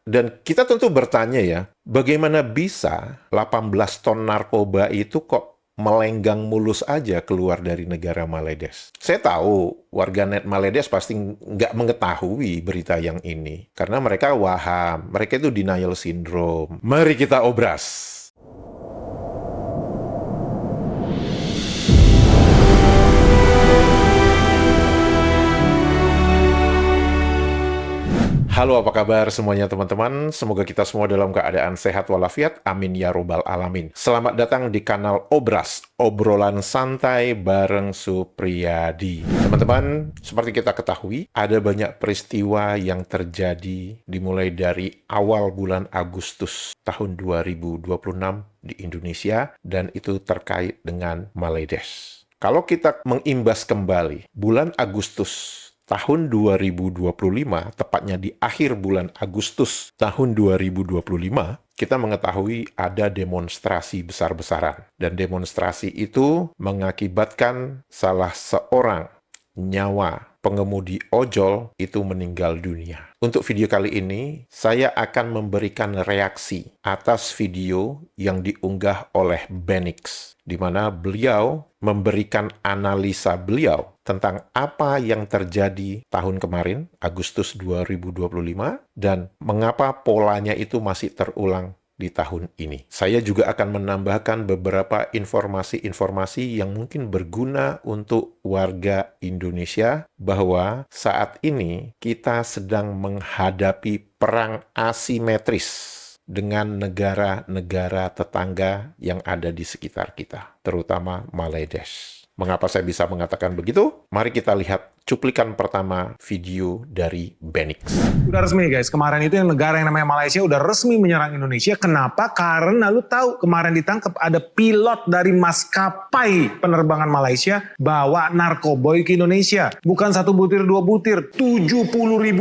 Dan kita tentu bertanya ya, bagaimana bisa 18 ton narkoba itu kok melenggang mulus aja keluar dari negara Maledes? Saya tahu warganet Maledes pasti nggak mengetahui berita yang ini, karena mereka waham, mereka itu denial syndrome. Mari kita obras. Halo, apa kabar semuanya teman-teman? Semoga kita semua dalam keadaan sehat walafiat. Amin ya robbal alamin. Selamat datang di kanal Obras, obrolan santai bareng Supriyadi. Teman-teman, seperti kita ketahui, ada banyak peristiwa yang terjadi dimulai dari awal bulan Agustus tahun 2026 di Indonesia, dan itu terkait dengan Maledes. Kalau kita mengimbas kembali, bulan Agustus tahun 2025, tepatnya di akhir bulan Agustus tahun 2025, kita mengetahui ada demonstrasi besar-besaran. Dan demonstrasi itu mengakibatkan salah seorang nyawa pengemudi ojol itu meninggal dunia. Untuk video kali ini, saya akan memberikan reaksi atas video yang diunggah oleh Benix, di mana beliau memberikan analisa beliau tentang apa yang terjadi tahun kemarin, Agustus 2025, dan mengapa polanya itu masih terulang di tahun ini. Saya juga akan menambahkan beberapa informasi-informasi yang mungkin berguna untuk warga Indonesia bahwa saat ini kita sedang menghadapi perang asimetris dengan negara-negara tetangga yang ada di sekitar kita, terutama Maledes. Mengapa saya bisa mengatakan begitu? Mari kita lihat cuplikan pertama video dari Benix. Udah resmi guys, kemarin itu yang negara yang namanya Malaysia udah resmi menyerang Indonesia. Kenapa? Karena lu tahu kemarin ditangkap ada pilot dari maskapai penerbangan Malaysia bawa narkoboy ke Indonesia. Bukan 1 butir, 2 butir, 70.000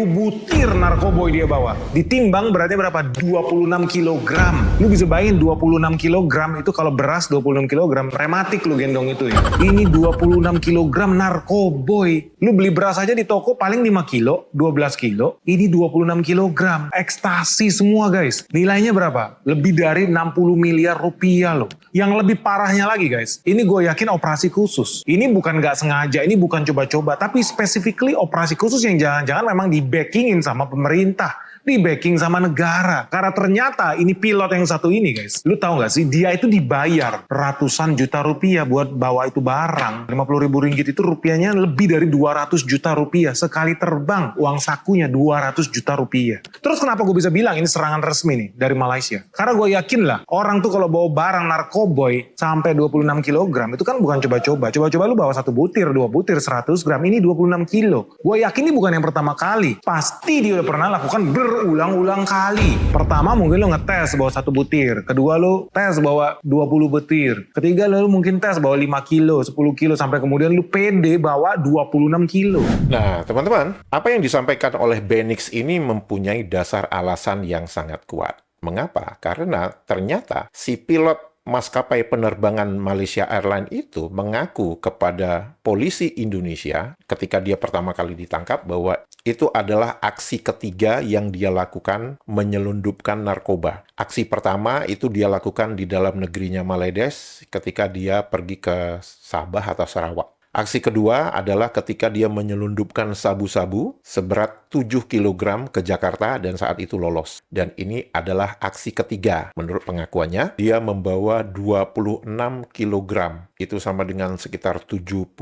butir narkoboy dia bawa. Ditimbang berarti berapa? 26 kilogram. Lu bisa bayangin 26 kilogram itu kalau beras 26 kilogram, rematik lu gendong itu ya. Ini 26 kilogram narkoboy. Lu beli beras aja di toko paling 5 kilo, 12 kilo. Ini 26 kilogram. Ekstasi semua guys. Nilainya berapa? Lebih dari 60 miliar rupiah loh. Yang lebih parahnya lagi guys, ini gue yakin operasi khusus. Ini bukan nggak sengaja, ini bukan coba-coba. Tapi specifically operasi khusus yang jangan-jangan memang di-backingin sama pemerintah. Di backing sama negara. Karena ternyata ini pilot yang satu ini guys. Lu tahu gak sih, dia itu dibayar ratusan juta rupiah buat bawa itu barang. 50.000 ringgit itu rupiahnya lebih dari 200 juta rupiah. Sekali terbang, uang sakunya 200 juta rupiah. Terus kenapa gue bisa bilang ini serangan resmi nih dari Malaysia? Karena gue yakin lah, orang tuh kalau bawa barang narkoboy sampai 26 kilogram itu kan bukan coba-coba. Coba-coba lu bawa 1 butir, 2 butir, 100 gram. Ini 26 kilo. Gue yakin ini bukan yang pertama kali. Pasti dia udah pernah lakukan berulang-ulang kali. Pertama mungkin lo ngetes bawa 1 butir. Kedua lo tes bawa 20 butir. Ketiga lo mungkin tes bawa 5 kilo, 10 kilo. Sampai kemudian lo pede bawa 26 kilo. Nah, teman-teman, apa yang disampaikan oleh Benix ini mempunyai dasar alasan yang sangat kuat. Mengapa? Karena ternyata si pilot maskapai penerbangan Malaysia Airlines itu mengaku kepada polisi Indonesia ketika dia pertama kali ditangkap bahwa itu adalah aksi ketiga yang dia lakukan menyelundupkan narkoba. Aksi pertama itu dia lakukan di dalam negerinya Maledes ketika dia pergi ke Sabah atau Sarawak. Aksi kedua adalah ketika dia menyelundupkan sabu-sabu seberat 7 kg ke Jakarta dan saat itu lolos. Dan ini adalah aksi ketiga. Menurut pengakuannya, dia membawa 26 kg. Itu sama dengan sekitar 72.000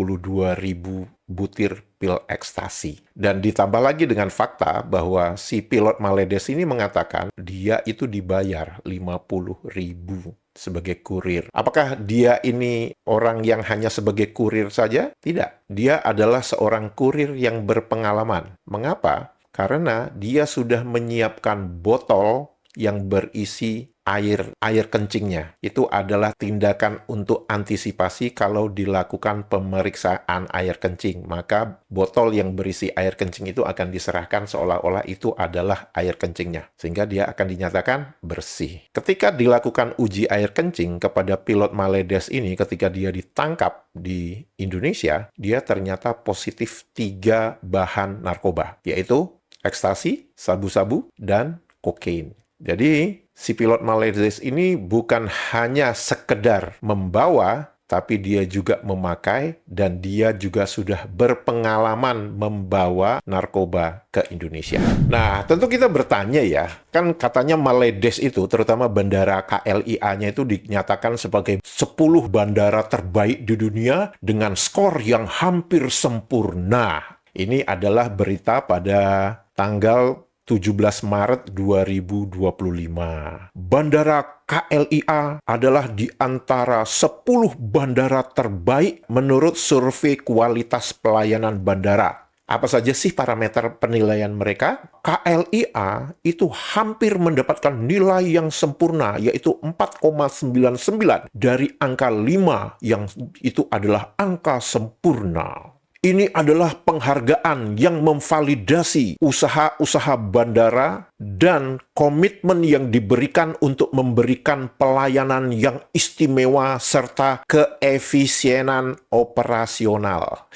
butir pil ekstasi. Dan ditambah lagi dengan fakta bahwa si pilot Maledes ini mengatakan dia itu dibayar 50.000 sebagai kurir. Apakah dia ini orang yang hanya sebagai kurir saja? Tidak. Dia adalah seorang kurir yang berpengalaman. Mengapa? Karena dia sudah menyiapkan botol yang berisi air kencingnya. Itu adalah tindakan untuk antisipasi kalau dilakukan pemeriksaan air kencing. Maka botol yang berisi air kencing itu akan diserahkan seolah-olah itu adalah air kencingnya. Sehingga dia akan dinyatakan bersih. Ketika dilakukan uji air kencing kepada pilot Maledes ini, ketika dia ditangkap di Indonesia, dia ternyata positif 3 bahan narkoba, yaitu ekstasi, sabu-sabu, dan kokain. Jadi, si pilot Malaysia ini bukan hanya sekedar membawa, tapi dia juga memakai dan dia juga sudah berpengalaman membawa narkoba ke Indonesia. Nah, tentu kita bertanya ya, kan katanya Maledes itu, terutama bandara KLIA-nya itu dinyatakan sebagai 10 bandara terbaik di dunia dengan skor yang hampir sempurna. Ini adalah berita pada tanggal 17 Maret 2025. Bandara KLIA adalah di antara 10 bandara terbaik menurut survei kualitas pelayanan bandara. Apa saja sih parameter penilaian mereka? KLIA itu hampir mendapatkan nilai yang sempurna, yaitu 4,99 dari angka 5 yang itu adalah angka sempurna. Ini adalah penghargaan yang memvalidasi usaha-usaha bandara dan komitmen yang diberikan untuk memberikan pelayanan yang istimewa serta keefisienan operasional.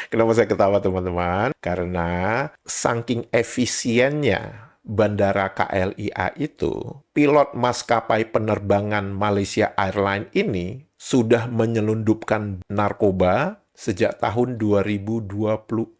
Kenapa saya ketawa, teman-teman? Karena saking efisiennya bandara KLIA itu, pilot maskapai penerbangan Malaysia Airlines ini sudah menyelundupkan narkoba sejak tahun 2024.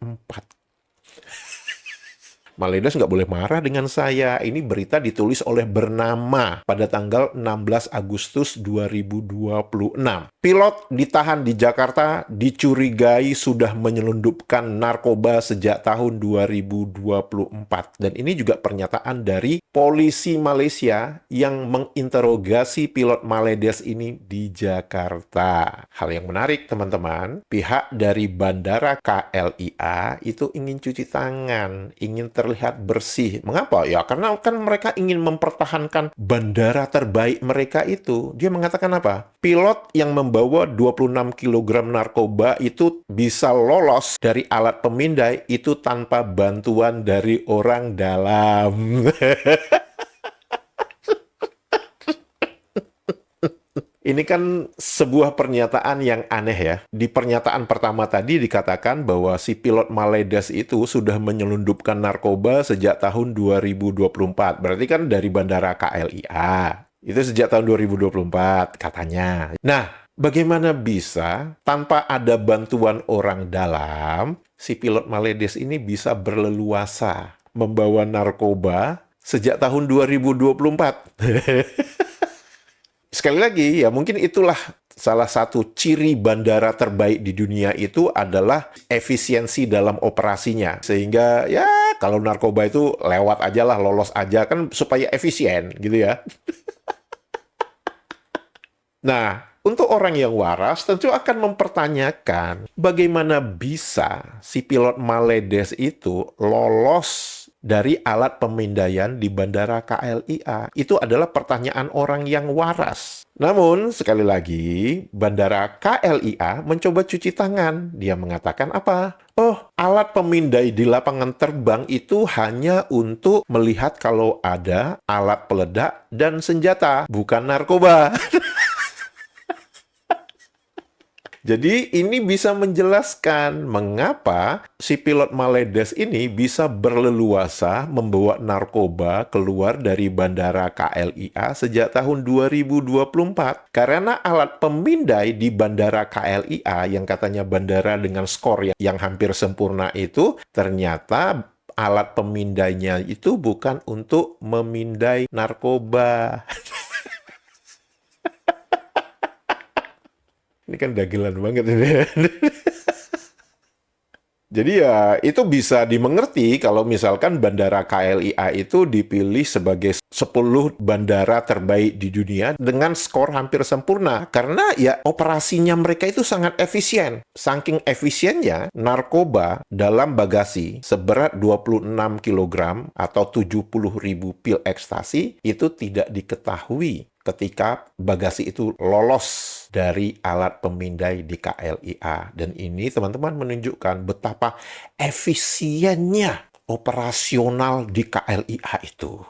Maledes nggak boleh marah dengan saya. Ini berita ditulis oleh Bernama pada tanggal 16 Agustus 2026. Pilot ditahan di Jakarta dicurigai sudah menyelundupkan narkoba sejak tahun 2024. Dan ini juga pernyataan dari polisi Malaysia yang menginterogasi pilot Maledes ini di Jakarta. Hal yang menarik, teman-teman, pihak dari bandara KLIA itu ingin cuci tangan, ingin terlihat bersih. Mengapa? Ya, karena kan mereka ingin mempertahankan bandara terbaik mereka itu. Dia mengatakan apa? Pilot yang membawa 26 kg narkoba itu bisa lolos dari alat pemindai itu tanpa bantuan dari orang dalam. Ini kan sebuah pernyataan yang aneh ya. Di pernyataan pertama tadi dikatakan bahwa si pilot Maledes itu sudah menyelundupkan narkoba sejak tahun 2024. Berarti kan dari bandara KLIA. Itu sejak tahun 2024 katanya. Nah, bagaimana bisa tanpa ada bantuan orang dalam, si pilot Maledes ini bisa berleluasa membawa narkoba sejak tahun 2024? Sekali lagi, ya mungkin itulah salah satu ciri bandara terbaik di dunia itu adalah efisiensi dalam operasinya. Sehingga ya kalau narkoba itu lewat aja lah, lolos aja kan supaya efisien gitu ya. Nah, untuk orang yang waras tentu akan mempertanyakan bagaimana bisa si pilot Maledes itu lolos dari alat pemindaian di bandara KLIA. Itu adalah pertanyaan orang yang waras. Namun, sekali lagi, bandara KLIA mencoba cuci tangan. Dia mengatakan apa? Oh, alat pemindai di lapangan terbang itu hanya untuk melihat kalau ada alat peledak dan senjata, bukan narkoba. Jadi ini bisa menjelaskan mengapa si pilot Maledes ini bisa berleluasa membawa narkoba keluar dari bandara KLIA sejak tahun 2024. Karena alat pemindai di bandara KLIA yang katanya bandara dengan skor yang hampir sempurna itu, ternyata alat pemindainya itu bukan untuk memindai narkoba. Ini kan dagelan banget ini. Jadi ya itu bisa dimengerti kalau misalkan bandara KLIA itu dipilih sebagai 10 bandara terbaik di dunia dengan skor hampir sempurna. Karena ya operasinya mereka itu sangat efisien. Saking efisiennya, narkoba dalam bagasi seberat 26 kg atau 70.000 pil ekstasi itu tidak diketahui ketika bagasi itu lolos dari alat pemindai di KLIA. Dan ini teman-teman menunjukkan betapa efisiennya operasional di KLIA itu.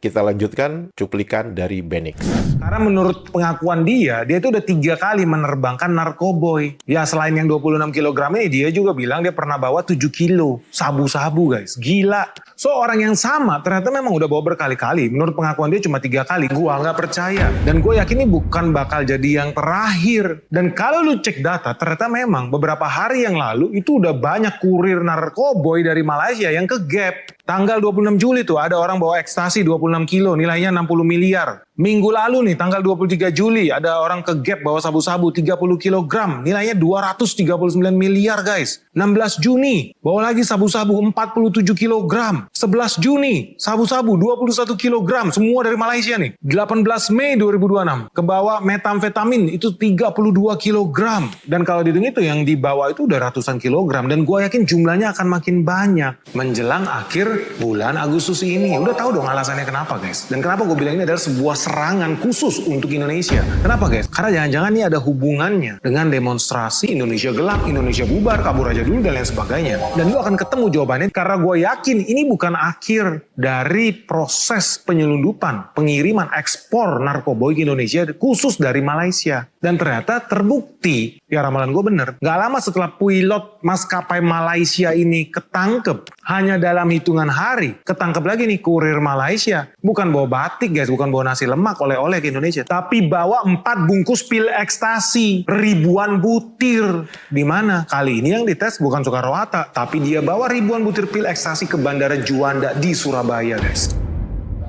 Kita lanjutkan cuplikan dari Benix. Karena menurut pengakuan dia itu udah 3 kali menerbangkan narkoboy. Ya selain yang 26 kg ini, dia juga bilang dia pernah bawa 7 kilo sabu-sabu guys. Gila. So orang yang sama ternyata memang udah bawa berkali-kali. Menurut pengakuan dia cuma 3 kali. Gua nggak percaya. Dan gue yakin ini bukan bakal jadi yang terakhir. Dan kalau lu cek data, ternyata memang beberapa hari yang lalu itu udah banyak kurir narkoboy dari Malaysia yang ke Gap. Tanggal 26 Juli tuh ada orang bawa ekstasi 26 kilo nilainya 60 miliar. Minggu lalu nih tanggal 23 Juli ada orang ke Gap bawa sabu-sabu 30 kg nilainya 239 miliar guys. 16 Juni bawa lagi sabu-sabu 47 kg. 11 Juni sabu-sabu 21 kg semua dari Malaysia nih. 18 Mei 2026 kebawa metamfetamin itu 32 kg. Dan kalau dihitung itu yang dibawa itu udah ratusan kilogram dan gue yakin jumlahnya akan makin banyak menjelang akhir bulan Agustus ini. Udah tahu dong alasannya kenapa guys. Dan kenapa gue bilang ini adalah sebuah serangan khusus untuk Indonesia. Kenapa guys? Karena jangan-jangan ini ada hubungannya dengan demonstrasi Indonesia gelap, Indonesia bubar, kabur aja dulu dan lain sebagainya. Dan lu akan ketemu jawabannya karena gue yakin ini bukan akhir dari proses penyelundupan, pengiriman, ekspor narkoboy ke Indonesia khusus dari Malaysia. Dan ternyata terbukti, ya ramalan gue bener, gak lama setelah pilot maskapai Malaysia ini ketangkep, hanya dalam hitungan hari, ketangkep lagi nih kurir Malaysia. Bukan bawa batik guys, bukan bawa nasi lemak oleh-oleh ke Indonesia, tapi bawa 4 bungkus pil ekstasi, ribuan butir. Di mana? Kali ini yang dites bukan Soekarno-Hatta, tapi dia bawa ribuan butir pil ekstasi ke Bandara Juanda di Surabaya guys.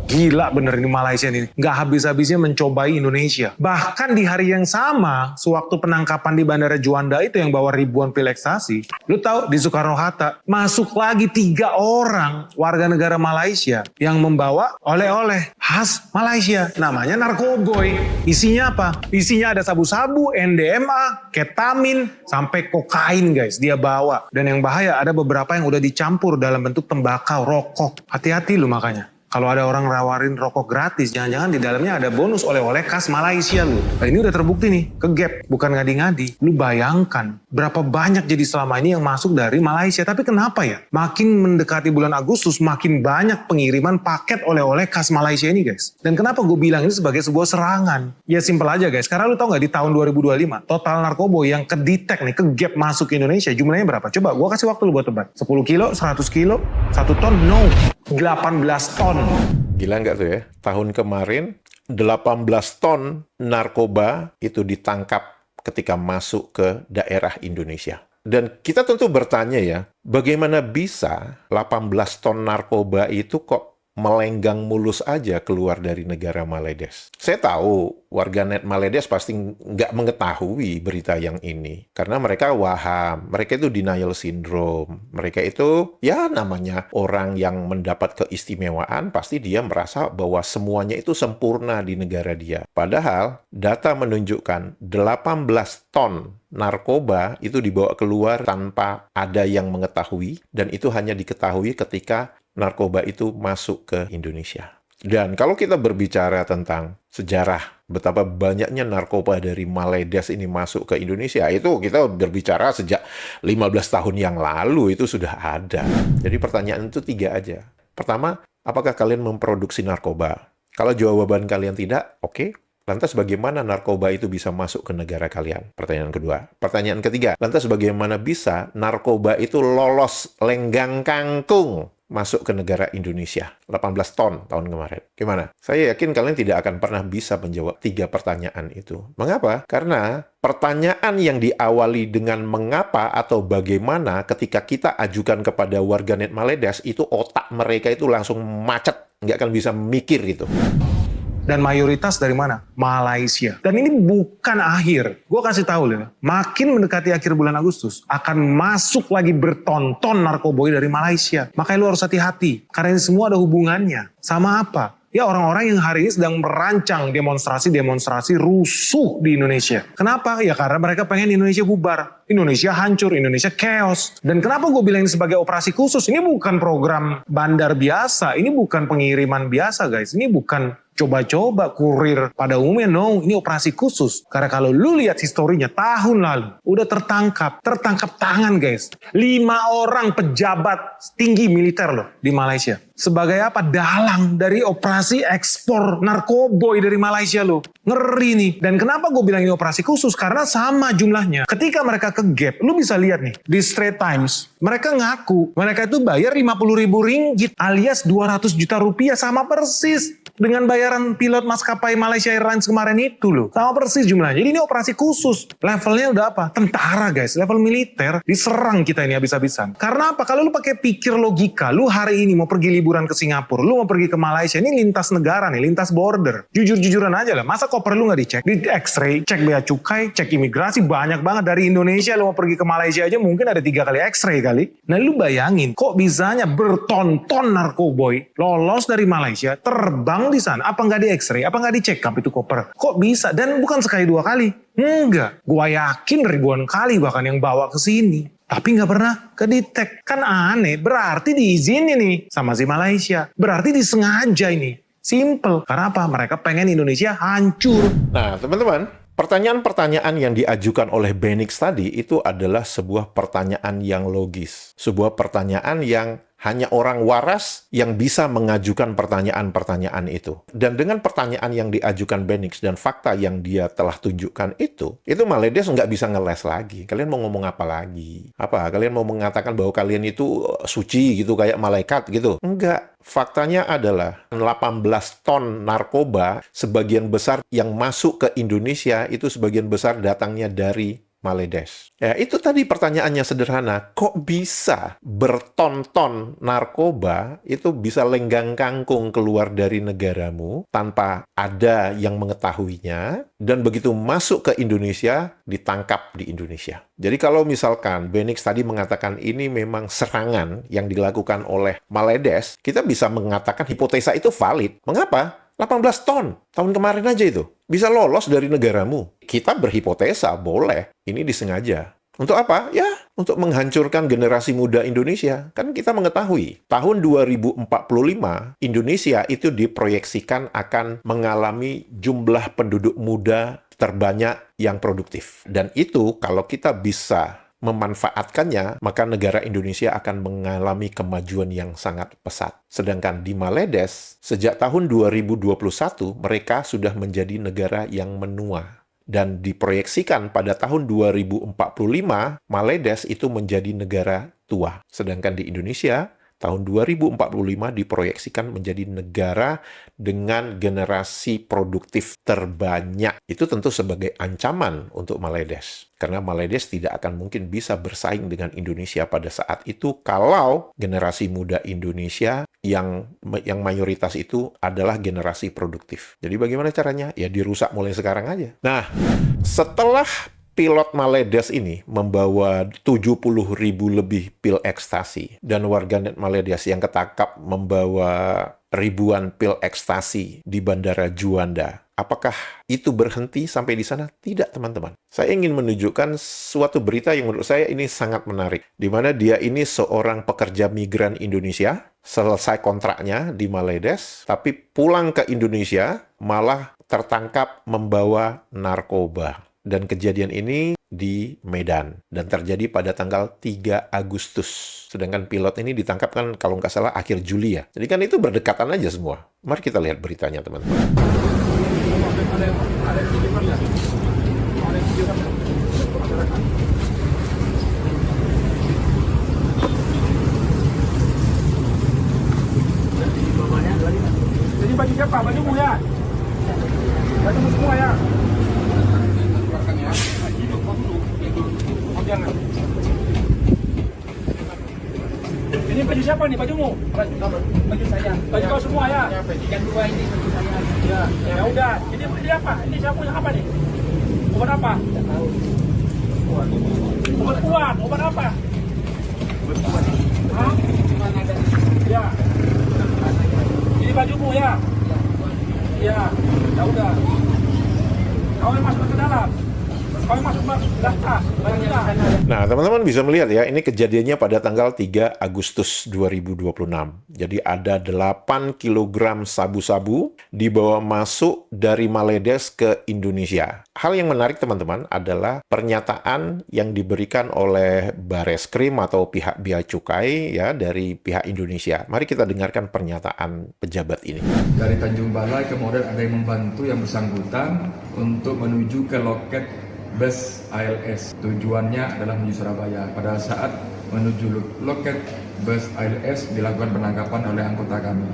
Gila bener ini Malaysia nih. Nggak habis-habisnya mencobai Indonesia. Bahkan di hari yang sama, sewaktu penangkapan di Bandara Juanda itu yang bawa ribuan pil ekstasi. Lu tahu di Soekarno-Hatta masuk lagi 3 orang warga negara Malaysia yang membawa oleh-oleh khas Malaysia. Namanya narkoboy. Isinya apa? Isinya ada sabu-sabu, NDMA, ketamin, sampai kokain guys dia bawa. Dan yang bahaya ada beberapa yang udah dicampur dalam bentuk tembakau, rokok. Hati-hati lu makanya. Kalau ada orang rawarin rokok gratis, jangan-jangan di dalamnya ada bonus oleh-oleh khas Malaysia lu. Nah, ini udah terbukti nih, ke Gap, bukan ngadi-ngadi. Lu bayangkan berapa banyak jadi selama ini yang masuk dari Malaysia. Tapi kenapa ya? Makin mendekati bulan Agustus, makin banyak pengiriman paket oleh-oleh khas Malaysia ini guys. Dan kenapa gue bilang ini sebagai sebuah serangan? Ya simpel aja guys, karena lu tau gak di tahun 2025, total narkoboy yang kedetek nih, ke Gap masuk ke Indonesia, jumlahnya berapa? Coba gue kasih waktu lu buat tebak. 10 kilo, 100 kilo, 1 ton? No. 18 ton. Gila nggak tuh ya? Tahun kemarin 18 ton narkoba itu ditangkap ketika masuk ke daerah Indonesia. Dan kita tentu bertanya ya, bagaimana bisa 18 ton narkoba itu kok melenggang mulus aja keluar dari negara Maledes. Saya tahu warganet Maledes pasti nggak mengetahui berita yang ini. Karena mereka waham, mereka itu denial syndrome. Mereka itu ya namanya orang yang mendapat keistimewaan, pasti dia merasa bahwa semuanya itu sempurna di negara dia. Padahal data menunjukkan 18 ton narkoba itu dibawa keluar tanpa ada yang mengetahui, dan itu hanya diketahui ketika narkoba itu masuk ke Indonesia. Dan kalau kita berbicara tentang sejarah betapa banyaknya narkoba dari Maledes ini masuk ke Indonesia, itu kita berbicara sejak 15 tahun yang lalu itu sudah ada. Jadi pertanyaan itu 3 aja. Pertama, apakah kalian memproduksi narkoba? Kalau jawaban kalian tidak, oke. Lantas bagaimana narkoba itu bisa masuk ke negara kalian? Pertanyaan kedua. Pertanyaan ketiga, lantas bagaimana bisa narkoba itu lolos lenggang kangkung masuk ke negara Indonesia? 18 ton tahun kemarin. Gimana? Saya yakin kalian tidak akan pernah bisa menjawab 3 pertanyaan itu. Mengapa? Karena pertanyaan yang diawali dengan mengapa atau bagaimana ketika kita ajukan kepada warganet Maledes, itu otak mereka itu langsung macet. Nggak akan bisa mikir gitu. Dan mayoritas dari mana? Malaysia. Dan ini bukan akhir. Gue kasih tahu loh, makin mendekati akhir bulan Agustus, akan masuk lagi bertonton narkoboy dari Malaysia. Makanya lu harus hati-hati. Karena ini semua ada hubungannya. Sama apa? Ya orang-orang yang hari ini sedang merancang demonstrasi rusuh di Indonesia. Kenapa? Ya karena mereka pengen Indonesia bubar. Indonesia hancur, Indonesia chaos. Dan kenapa gue bilang ini sebagai operasi khusus? Ini bukan program bandar biasa, ini bukan pengiriman biasa guys. Ini bukan Coba-coba kurir pada umumnya, no, ini operasi khusus. Karena kalau lu lihat historinya tahun lalu, udah tertangkap tangan guys. 5 orang pejabat tinggi militer loh di Malaysia. Sebagai apa? Dalang dari operasi ekspor narkoboy dari Malaysia loh. Ngeri nih. Dan kenapa gue bilang ini operasi khusus? Karena sama jumlahnya. Ketika mereka ke Gap, lu bisa lihat nih, di Straits Times, mereka ngaku, mereka itu bayar 50.000 ringgit alias 200 juta rupiah, sama persis dengan bayaran pilot maskapai Malaysia Airlines kemarin itu loh. Sama persis jumlahnya. Jadi ini operasi khusus. Levelnya udah apa? Tentara guys, level militer. Diserang kita ini habis-habisan. Karena apa? Kalau lu pakai pikir logika, lu hari ini mau pergi liburan ke Singapura, lu mau pergi ke Malaysia, ini lintas negara nih, lintas border. Jujur-jujuran aja lah, masa koper lu gak dicek? Di x-ray, cek bea cukai, cek imigrasi, banyak banget. Dari Indonesia lu mau pergi ke Malaysia aja mungkin ada 3 kali x-ray kali. Nah lu bayangin, kok bisanya berton-ton narkoboy lolos dari Malaysia, terbang di sana, apa nggak di X-ray, apa nggak di check up itu koper? Kok bisa? Dan bukan sekali 2 kali, enggak. Gua yakin ribuan kali bahkan yang bawa ke sini, tapi nggak pernah kedetek. Kan aneh, berarti diizinin nih sama si Malaysia, berarti disengaja ini. Simple. Karena apa? Mereka pengen Indonesia hancur. Nah, teman-teman, pertanyaan-pertanyaan yang diajukan oleh Benix tadi itu adalah sebuah pertanyaan yang logis. Sebuah pertanyaan yang hanya orang waras yang bisa mengajukan pertanyaan-pertanyaan itu. Dan dengan pertanyaan yang diajukan Benix dan fakta yang dia telah tunjukkan itu Maledes nggak bisa ngeles lagi. Kalian mau ngomong apa lagi? Apa? Kalian mau mengatakan bahwa kalian itu suci gitu, kayak malaikat gitu? Enggak. Faktanya adalah 18 ton narkoba, sebagian besar yang masuk ke Indonesia itu sebagian besar datangnya dari Maledes. Ya, itu tadi pertanyaannya sederhana. Kok bisa berton-ton narkoba itu bisa lenggang kangkung keluar dari negaramu tanpa ada yang mengetahuinya, dan begitu masuk ke Indonesia, ditangkap di Indonesia. Jadi kalau misalkan Benix tadi mengatakan ini memang serangan yang dilakukan oleh Maledes, kita bisa mengatakan hipotesa itu valid. Mengapa? 18 ton, tahun kemarin aja itu, bisa lolos dari negaramu. Kita berhipotesa, boleh. Ini disengaja. Untuk apa? Ya, untuk menghancurkan generasi muda Indonesia. Kan kita mengetahui, tahun 2045, Indonesia itu diproyeksikan akan mengalami jumlah penduduk muda terbanyak yang produktif. Dan itu, kalau kita bisa memanfaatkannya, maka negara Indonesia akan mengalami kemajuan yang sangat pesat. Sedangkan di Maledes, sejak tahun 2021, mereka sudah menjadi negara yang menua. Dan diproyeksikan pada tahun 2045, Maledes itu menjadi negara tua. Sedangkan di Indonesia, tahun 2045 diproyeksikan menjadi negara dengan generasi produktif terbanyak. Itu tentu sebagai ancaman untuk Maledes. Karena Maledes tidak akan mungkin bisa bersaing dengan Indonesia pada saat itu kalau generasi muda Indonesia yang mayoritas itu adalah generasi produktif. Jadi bagaimana caranya? Ya dirusak mulai sekarang aja. Nah, setelah pilot Maledes ini membawa 70.000 lebih pil ekstasi, dan warganet Maledes yang ketangkap membawa ribuan pil ekstasi di Bandara Juanda. Apakah itu berhenti sampai di sana? Tidak, teman-teman. Saya ingin menunjukkan suatu berita yang menurut saya ini sangat menarik, di mana dia ini seorang pekerja migran Indonesia, selesai kontraknya di Maledes, tapi pulang ke Indonesia malah tertangkap membawa narkoba. Dan kejadian ini di Medan, dan terjadi pada tanggal 3 Agustus. Sedangkan pilot ini ditangkap kan kalau nggak salah akhir Juli ya. Jadi kan itu berdekatan aja semua. Mari kita lihat beritanya, teman-teman. Jadi baju siapa? Bajumu ya? Bajumu semua ya? Ini baju siapa nih? Bajumu? Baju saya. Baju kau semua ya? Yang 2 ini baju saya. Ya, ya udah. Ini apa? Ini siapa yang apa nih? Obat apa? Tidak tahu. Obat kuat. Obat apa? Obat kuat. Hah? Ya. Ini bajumu ya? Ya. Ya udah. Kau yang masuk ke dalam. Kau yang masuk ke daftar. Barangnya. Nah, teman-teman bisa melihat ya, ini kejadiannya pada tanggal 3 Agustus 2026. Jadi ada 8 kilogram sabu-sabu dibawa masuk dari Maledes ke Indonesia. Hal yang menarik teman-teman adalah pernyataan yang diberikan oleh Bareskrim atau pihak Bea Cukai ya dari pihak Indonesia. Mari kita dengarkan pernyataan pejabat ini. Dari Tanjung Balai kemudian ada yang membantu yang bersangkutan untuk menuju ke loket bus ALS. Tujuannya adalah menuju Surabaya. Pada saat menuju loket bus ALS dilakukan penangkapan oleh anggota kami.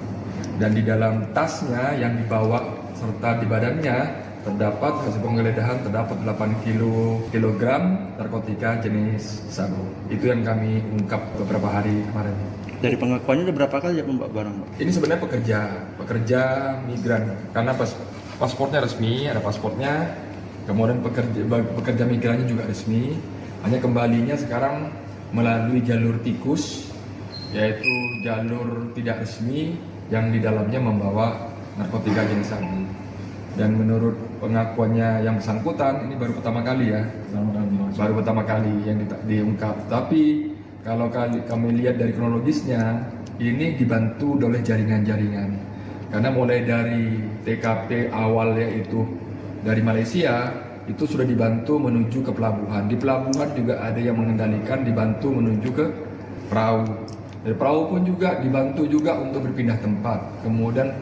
Dan di dalam tasnya yang dibawa serta di badannya terdapat hasil penggeledahan terdapat 8 kilogram narkotika jenis sabu. Itu yang kami ungkap beberapa hari kemarin. Dari pengakuannya udah berapa kali ya membawa barang, Pak? Ini sebenarnya pekerja migran karena paspornya resmi, ada paspornya. Kemudian pekerja migrannya juga resmi. Hanya kembalinya sekarang melalui jalur tikus, yaitu jalur tidak resmi yang di dalamnya membawa narkotika jenis sabu. Dan menurut pengakuannya yang bersangkutan, ini baru pertama kali ya, baru pertama kali yang diungkap. Tapi kalau kami lihat dari kronologisnya, ini dibantu oleh jaringan-jaringan. Karena mulai dari TKP awalnya itu dari Malaysia, itu sudah dibantu menuju ke pelabuhan. Di pelabuhan juga ada yang mengendalikan, dibantu menuju ke perahu. Dari perahu pun juga dibantu juga untuk berpindah tempat. Kemudian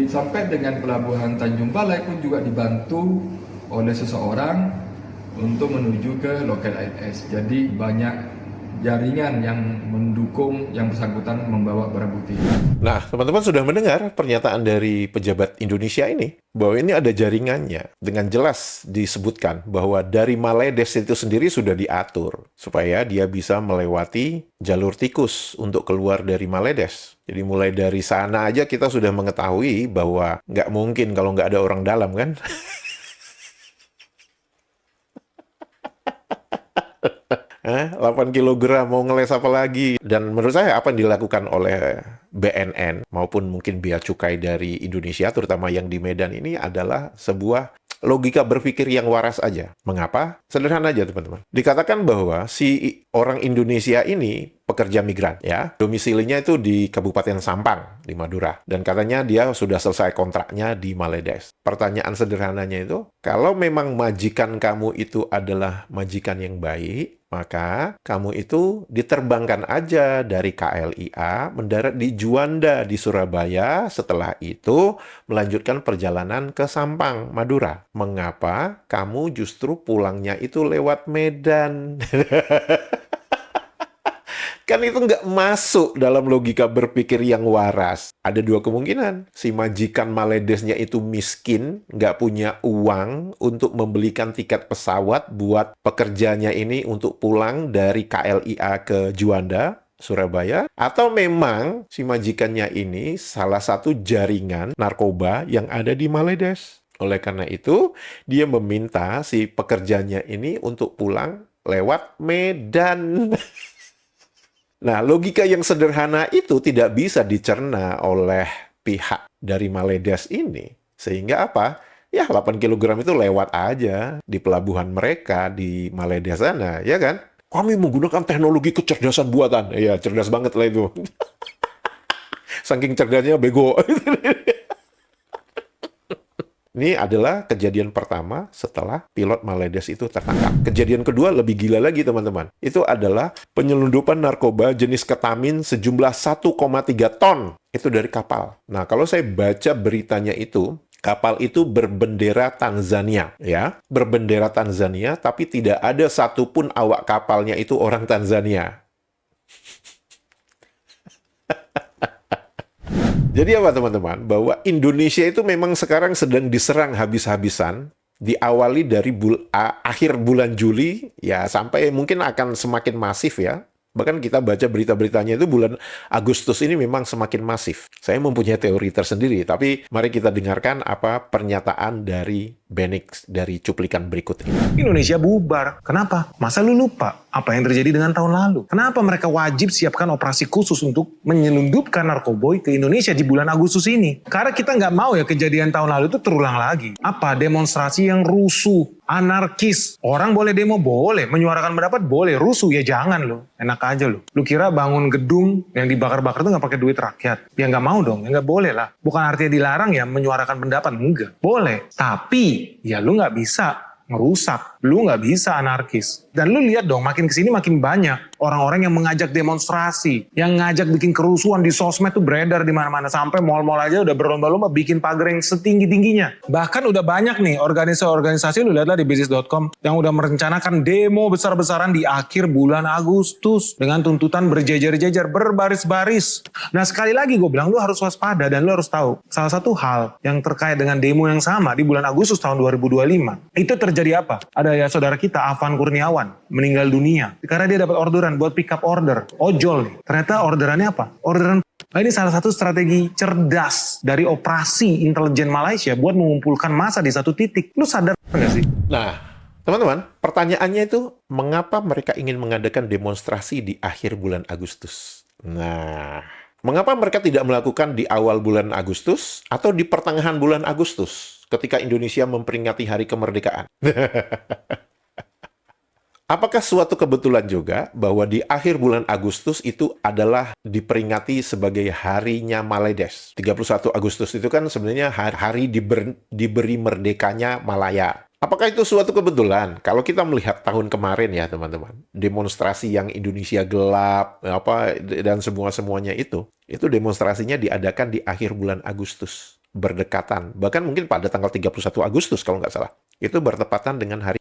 sampai dengan pelabuhan Tanjung Balai pun juga dibantu oleh seseorang untuk menuju ke loket ALS. Jadi banyak jaringan yang mendukung yang bersangkutan membawa barang bukti. Nah, teman-teman sudah mendengar pernyataan dari pejabat Indonesia ini, bahwa ini ada jaringannya. Dengan jelas disebutkan bahwa dari Maledes itu sendiri sudah diatur, supaya dia bisa melewati jalur tikus untuk keluar dari Maledes. Jadi mulai dari sana aja kita sudah mengetahui bahwa nggak mungkin kalau nggak ada orang dalam, kan? 8 kilogram mau ngeles apa lagi? Dan menurut saya apa yang dilakukan oleh BNN maupun mungkin Bea Cukai dari Indonesia, terutama yang di Medan ini adalah sebuah logika berpikir yang waras aja. Mengapa? Sederhana aja teman-teman. Dikatakan bahwa si orang Indonesia ini pekerja migran ya. Domisilinya itu di Kabupaten Sampang di Madura. Dan katanya dia sudah selesai kontraknya di Maledes. Pertanyaan sederhananya itu, kalau memang majikan kamu itu adalah majikan yang baik, maka kamu itu diterbangkan aja dari KLIA mendarat di Juanda di Surabaya, setelah itu melanjutkan perjalanan ke Sampang, Madura. Mengapa kamu justru pulangnya itu lewat Medan? Kan itu nggak masuk dalam logika berpikir yang waras. Ada dua kemungkinan. Si majikan Maledesnya itu miskin, nggak punya uang untuk membelikan tiket pesawat buat pekerjanya ini untuk pulang dari KLIA ke Juanda, Surabaya. Atau memang si majikannya ini salah satu jaringan narkoba yang ada di Maledes. Oleh karena itu, dia meminta si pekerjanya ini untuk pulang lewat Medan. Nah, logika yang sederhana itu tidak bisa dicerna oleh pihak dari Maledes ini. Sehingga apa? Ya, 8 kilogram itu lewat aja di pelabuhan mereka di Maledes sana, ya kan? Kami menggunakan teknologi kecerdasan buatan. Ya, cerdas banget lah itu. Saking cerdasnya bego. Ini adalah kejadian pertama setelah pilot Maledes itu tertangkap. Kejadian kedua lebih gila lagi, teman-teman. Itu adalah penyelundupan narkoba jenis ketamin sejumlah 1,3 ton. Itu dari kapal. Nah, kalau saya baca beritanya itu, kapal itu berbendera Tanzania, ya. Berbendera Tanzania, tapi tidak ada satupun awak kapalnya itu orang Tanzania. Jadi apa teman-teman? Bahwa Indonesia itu memang sekarang sedang diserang habis-habisan. Diawali dari akhir bulan Juli, ya sampai mungkin akan semakin masif ya. Bahkan kita baca berita-beritanya itu bulan Agustus ini memang semakin masif. Saya mempunyai teori tersendiri, tapi mari kita dengarkan apa pernyataan dari Benix dari cuplikan berikut ini. Indonesia bubar. Kenapa? Masa lu lupa apa yang terjadi dengan tahun lalu? Kenapa mereka wajib siapkan operasi khusus untuk menyelundupkan narkoboy ke Indonesia di bulan Agustus ini? Karena kita nggak mau ya kejadian tahun lalu itu terulang lagi. Apa? Demonstrasi yang rusuh, anarkis. Orang boleh demo? Boleh. Menyuarakan pendapat? Boleh. Rusuh? Ya jangan lo. Enak aja lo. Lu kira bangun gedung yang dibakar-bakar itu nggak pakai duit rakyat? Ya nggak mau dong. Ya nggak boleh lah. Bukan artinya dilarang ya menyuarakan pendapat. Enggak. Boleh. Tapi ya lu nggak bisa ngerusak. Lu nggak bisa anarkis. Dan lu lihat dong, makin kesini makin banyak orang-orang yang mengajak demonstrasi, yang ngajak bikin kerusuhan di sosmed tuh beredar di mana-mana, sampai mal-mal aja udah berlomba-lomba bikin pagar yang setinggi-tingginya. Bahkan udah banyak nih organisasi-organisasi, lu lihatlah di bisnis.com yang udah merencanakan demo besar-besaran di akhir bulan Agustus dengan tuntutan berjejer-jejer, berbaris-baris. Nah sekali lagi gue bilang lu harus waspada dan lu harus tahu salah satu hal yang terkait dengan demo yang sama di bulan Agustus tahun 2025 itu terjadi apa? Ada ya saudara kita Afan Kurniawan meninggal dunia karena dia dapat orderan buat pick up order ojol nih. Ternyata orderannya apa? Orderan. Nah, ini salah satu strategi cerdas dari operasi intelijen Malaysia buat mengumpulkan massa di satu titik. Lu sadar nggak sih? Nah, teman-teman, pertanyaannya itu mengapa mereka ingin mengadakan demonstrasi di akhir bulan Agustus? Nah, mengapa mereka tidak melakukan di awal bulan Agustus atau di pertengahan bulan Agustus ketika Indonesia memperingati hari kemerdekaan? Apakah suatu kebetulan juga bahwa di akhir bulan Agustus itu adalah diperingati sebagai harinya Maledes? 31 Agustus itu kan sebenarnya hari diberi merdekanya Malaya. Apakah itu suatu kebetulan? Kalau kita melihat tahun kemarin ya teman-teman, demonstrasi yang Indonesia gelap, dan semuanya itu demonstrasinya diadakan di akhir bulan Agustus, berdekatan. Bahkan mungkin pada tanggal 31 Agustus kalau nggak salah. Itu bertepatan dengan hari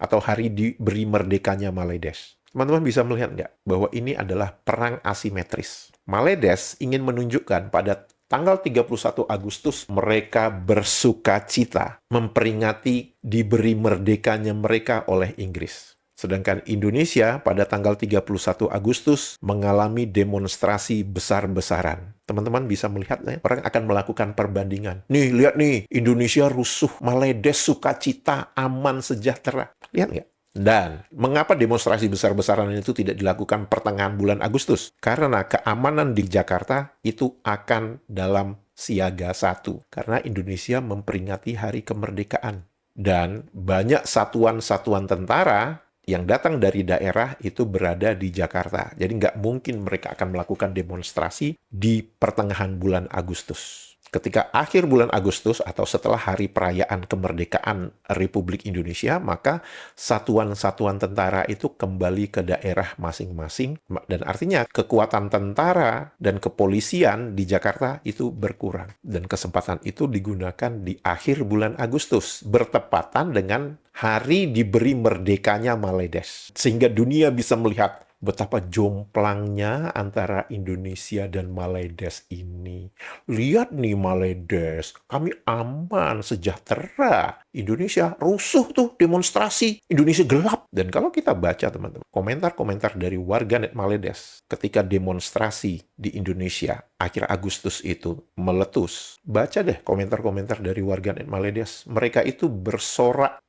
diberi merdekanya Maledes. Teman-teman bisa melihat nggak bahwa ini adalah perang asimetris. Maledes ingin menunjukkan pada tanggal 31 Agustus mereka bersuka cita memperingati diberi merdekanya mereka oleh Inggris. Sedangkan Indonesia pada tanggal 31 Agustus mengalami demonstrasi besar-besaran. Teman-teman bisa melihat, orang akan melakukan perbandingan. Nih, lihat nih, Indonesia rusuh, Maledes, sukacita, aman, sejahtera. Lihat nggak? Dan mengapa demonstrasi besar-besaran itu tidak dilakukan pertengahan bulan Agustus? Karena keamanan di Jakarta itu akan dalam siaga 1. Karena Indonesia memperingati hari kemerdekaan. Dan banyak satuan-satuan tentara yang datang dari daerah itu berada di Jakarta. Jadi nggak mungkin mereka akan melakukan demonstrasi di pertengahan bulan Agustus. Ketika akhir bulan Agustus atau setelah hari perayaan kemerdekaan Republik Indonesia, maka satuan-satuan tentara itu kembali ke daerah masing-masing. Dan artinya kekuatan tentara dan kepolisian di Jakarta itu berkurang. Dan kesempatan itu digunakan di akhir bulan Agustus, bertepatan dengan hari diberi merdekanya Maledes. Sehingga dunia bisa melihat betapa jomplangnya antara Indonesia dan Maledes ini. Lihat nih Maledes, kami aman, sejahtera. Indonesia rusuh tuh, demonstrasi. Indonesia gelap. Dan kalau kita baca teman-teman, komentar-komentar dari warganet Maledes ketika demonstrasi di Indonesia akhir Agustus itu meletus. Baca deh komentar-komentar dari warganet Maledes. Mereka itu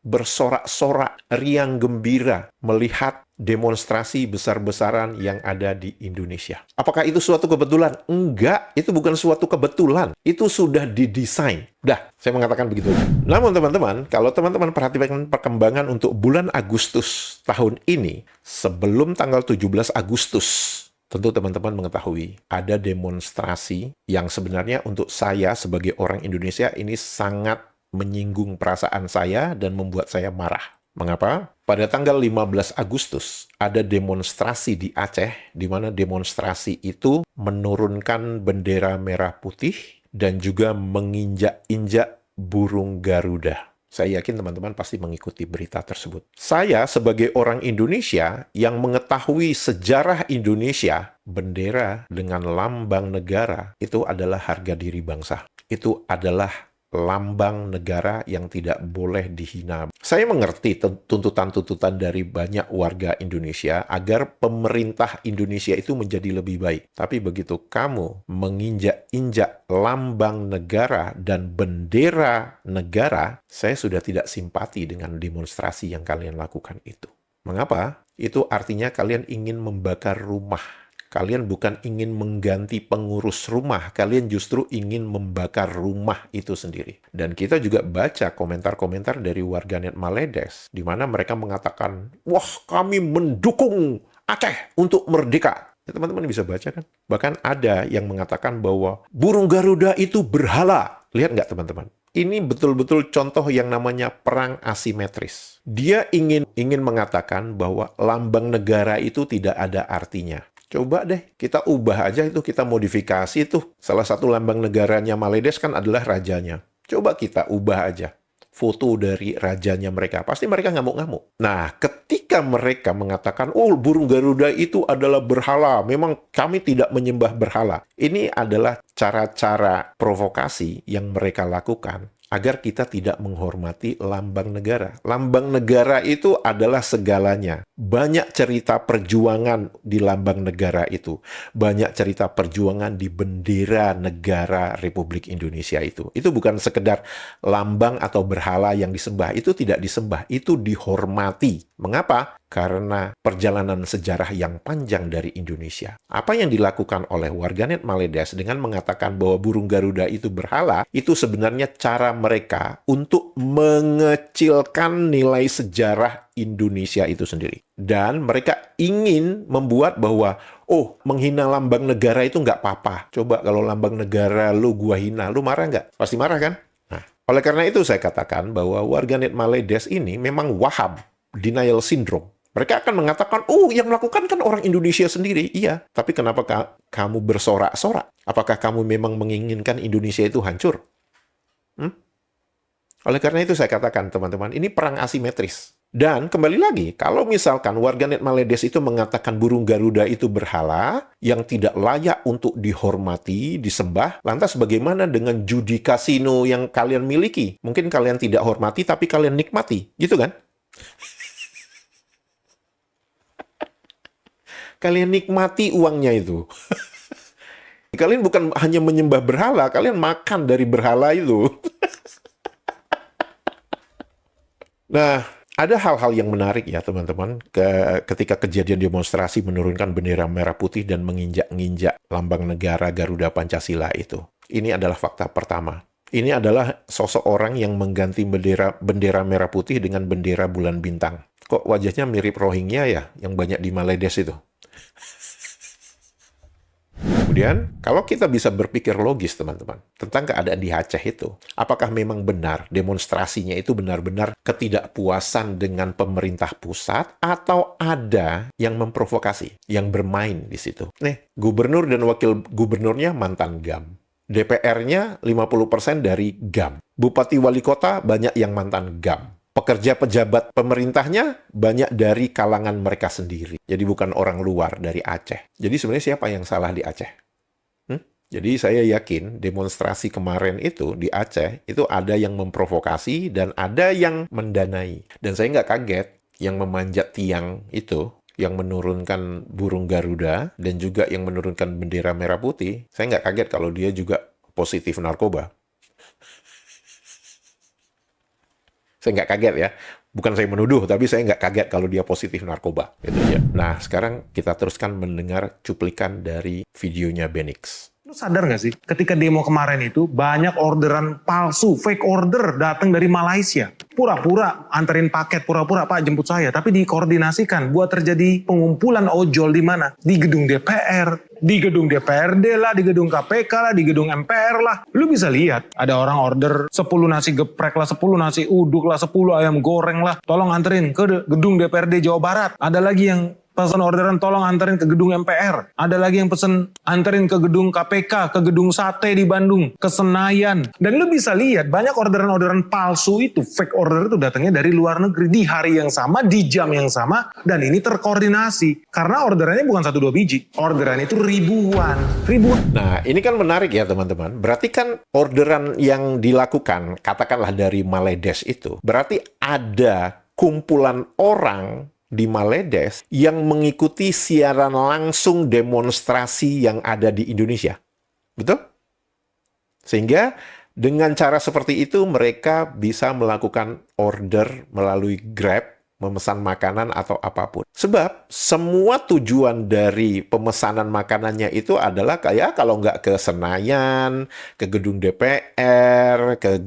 bersorak-sorak, riang gembira melihat demonstrasi besar-besaran yang ada di Indonesia. Apakah itu suatu kebetulan? Enggak, itu bukan suatu kebetulan. Itu sudah didesain. Dah, saya mengatakan begitu. Namun teman-teman, kalau teman-teman perhatikan perkembangan untuk bulan Agustus tahun ini, sebelum tanggal 17 Agustus, tentu teman-teman mengetahui ada demonstrasi yang sebenarnya untuk saya sebagai orang Indonesia ini sangat menyinggung perasaan saya dan membuat saya marah. Mengapa? Pada tanggal 15 Agustus ada demonstrasi di Aceh, di mana demonstrasi itu menurunkan bendera merah putih dan juga menginjak-injak burung Garuda. Saya yakin teman-teman pasti mengikuti berita tersebut. Saya sebagai orang Indonesia yang mengetahui sejarah Indonesia, bendera dengan lambang negara itu adalah harga diri bangsa. Itu adalah lambang negara yang tidak boleh dihina. Saya mengerti tuntutan-tuntutan dari banyak warga Indonesia agar pemerintah Indonesia itu menjadi lebih baik. Tapi begitu kamu menginjak-injak lambang negara dan bendera negara, saya sudah tidak simpati dengan demonstrasi yang kalian lakukan itu. Mengapa? Itu artinya kalian ingin membakar rumah. Kalian bukan ingin mengganti pengurus rumah, kalian justru ingin membakar rumah itu sendiri. Dan kita juga baca komentar-komentar dari warganet Maledes, di mana mereka mengatakan, wah kami mendukung Aceh untuk merdeka. Ya, teman-teman bisa baca kan? Bahkan ada yang mengatakan bahwa burung Garuda itu berhala. Lihat nggak teman-teman? Ini betul-betul contoh yang namanya perang asimetris. Dia ingin mengatakan bahwa lambang negara itu tidak ada artinya. Coba deh, kita ubah aja itu, kita modifikasi itu. Salah satu lambang negaranya Maledes kan adalah rajanya. Coba kita ubah aja foto dari rajanya mereka. Pasti mereka ngamuk-ngamuk. Nah, ketika mereka mengatakan, oh burung Garuda itu adalah berhala, memang kami tidak menyembah berhala. Ini adalah cara-cara provokasi yang mereka lakukan agar kita tidak menghormati lambang negara. Lambang negara itu adalah segalanya. Banyak cerita perjuangan di lambang negara itu. Banyak cerita perjuangan di bendera negara Republik Indonesia itu. Itu bukan sekedar lambang atau berhala yang disembah. Itu tidak disembah, itu dihormati. Mengapa? Karena perjalanan sejarah yang panjang dari Indonesia. Apa yang dilakukan oleh warganet Maledes dengan mengatakan bahwa burung Garuda itu berhala, itu sebenarnya cara mereka untuk mengecilkan nilai sejarah Indonesia itu sendiri. Dan mereka ingin membuat bahwa, oh, menghina lambang negara itu nggak apa-apa. Coba kalau lambang negara lu gua hina, lu marah nggak? Pasti marah kan? Nah, oleh karena itu saya katakan bahwa warganet Maledes ini memang waham, denial syndrome. Mereka akan mengatakan, oh yang melakukan kan orang Indonesia sendiri. Iya, tapi kenapa kamu bersorak-sorak? Apakah kamu memang menginginkan Indonesia itu hancur? Oleh karena itu saya katakan, teman-teman, ini perang asimetris. Dan kembali lagi, kalau misalkan warganet Maledes itu mengatakan burung Garuda itu berhala, yang tidak layak untuk dihormati, disembah, lantas bagaimana dengan judi kasino yang kalian miliki? Mungkin kalian tidak hormati, tapi kalian nikmati. Gitu kan? Kalian nikmati uangnya itu. Kalian bukan hanya menyembah berhala, kalian makan dari berhala itu. Nah, ada hal-hal yang menarik ya teman-teman, ketika kejadian demonstrasi menurunkan bendera merah putih dan menginjak-nginjak lambang negara Garuda Pancasila itu. Ini adalah fakta pertama. Ini adalah sosok orang yang mengganti bendera merah putih dengan bendera bulan bintang. Kok wajahnya mirip Rohingya ya, yang banyak di Maledes itu? Kemudian, kalau kita bisa berpikir logis, teman-teman, tentang keadaan di Aceh itu, apakah memang benar demonstrasinya itu benar-benar ketidakpuasan dengan pemerintah pusat, atau ada yang memprovokasi, yang bermain di situ? Nih, gubernur dan wakil gubernurnya mantan GAM. DPR-nya 50% dari GAM. Bupati wali kota banyak yang mantan GAM. Pekerja pejabat pemerintahnya banyak dari kalangan mereka sendiri. Jadi bukan orang luar dari Aceh. Jadi sebenarnya siapa yang salah di Aceh? Jadi saya yakin demonstrasi kemarin itu di Aceh itu ada yang memprovokasi dan ada yang mendanai. Dan saya nggak kaget yang memanjat tiang itu, yang menurunkan burung Garuda dan juga yang menurunkan bendera merah putih. Saya nggak kaget kalau dia juga positif narkoba. Saya nggak kaget ya. Bukan saya menuduh, tapi saya nggak kaget kalau dia positif narkoba. Gitu ya. Nah, sekarang kita teruskan mendengar cuplikan dari videonya Benix. Lu sadar nggak sih, ketika demo kemarin itu banyak orderan palsu, fake order datang dari Malaysia. Pura-pura anterin paket, pura-pura Pak jemput saya, tapi dikoordinasikan buat terjadi pengumpulan ojol di mana? Di gedung DPR, di gedung DPRD lah, di gedung KPK lah, di gedung MPR lah. Lu bisa lihat, ada orang order 10 nasi geprek lah, 10 nasi uduk lah, 10 ayam goreng lah. Tolong anterin ke gedung DPRD Jawa Barat. Ada lagi yang pesan orderan tolong anterin ke gedung MPR. Ada lagi yang pesen anterin ke gedung KPK, ke gedung sate di Bandung, ke Senayan. Dan lu bisa lihat banyak orderan-orderan palsu itu, fake order itu datangnya dari luar negeri di hari yang sama, di jam yang sama, dan ini terkoordinasi. Karena orderannya bukan 1-2 biji, orderan itu ribuan. Nah, ini kan menarik ya teman-teman. Berarti kan orderan yang dilakukan, katakanlah dari Maledes itu, berarti ada kumpulan orang di Maledes yang mengikuti siaran langsung demonstrasi yang ada di Indonesia. Betul? Sehingga dengan cara seperti itu mereka bisa melakukan order melalui Grab, memesan makanan atau apapun. Sebab semua tujuan dari pemesanan makanannya itu adalah kayak kalau nggak ke Senayan, ke gedung DPR, ke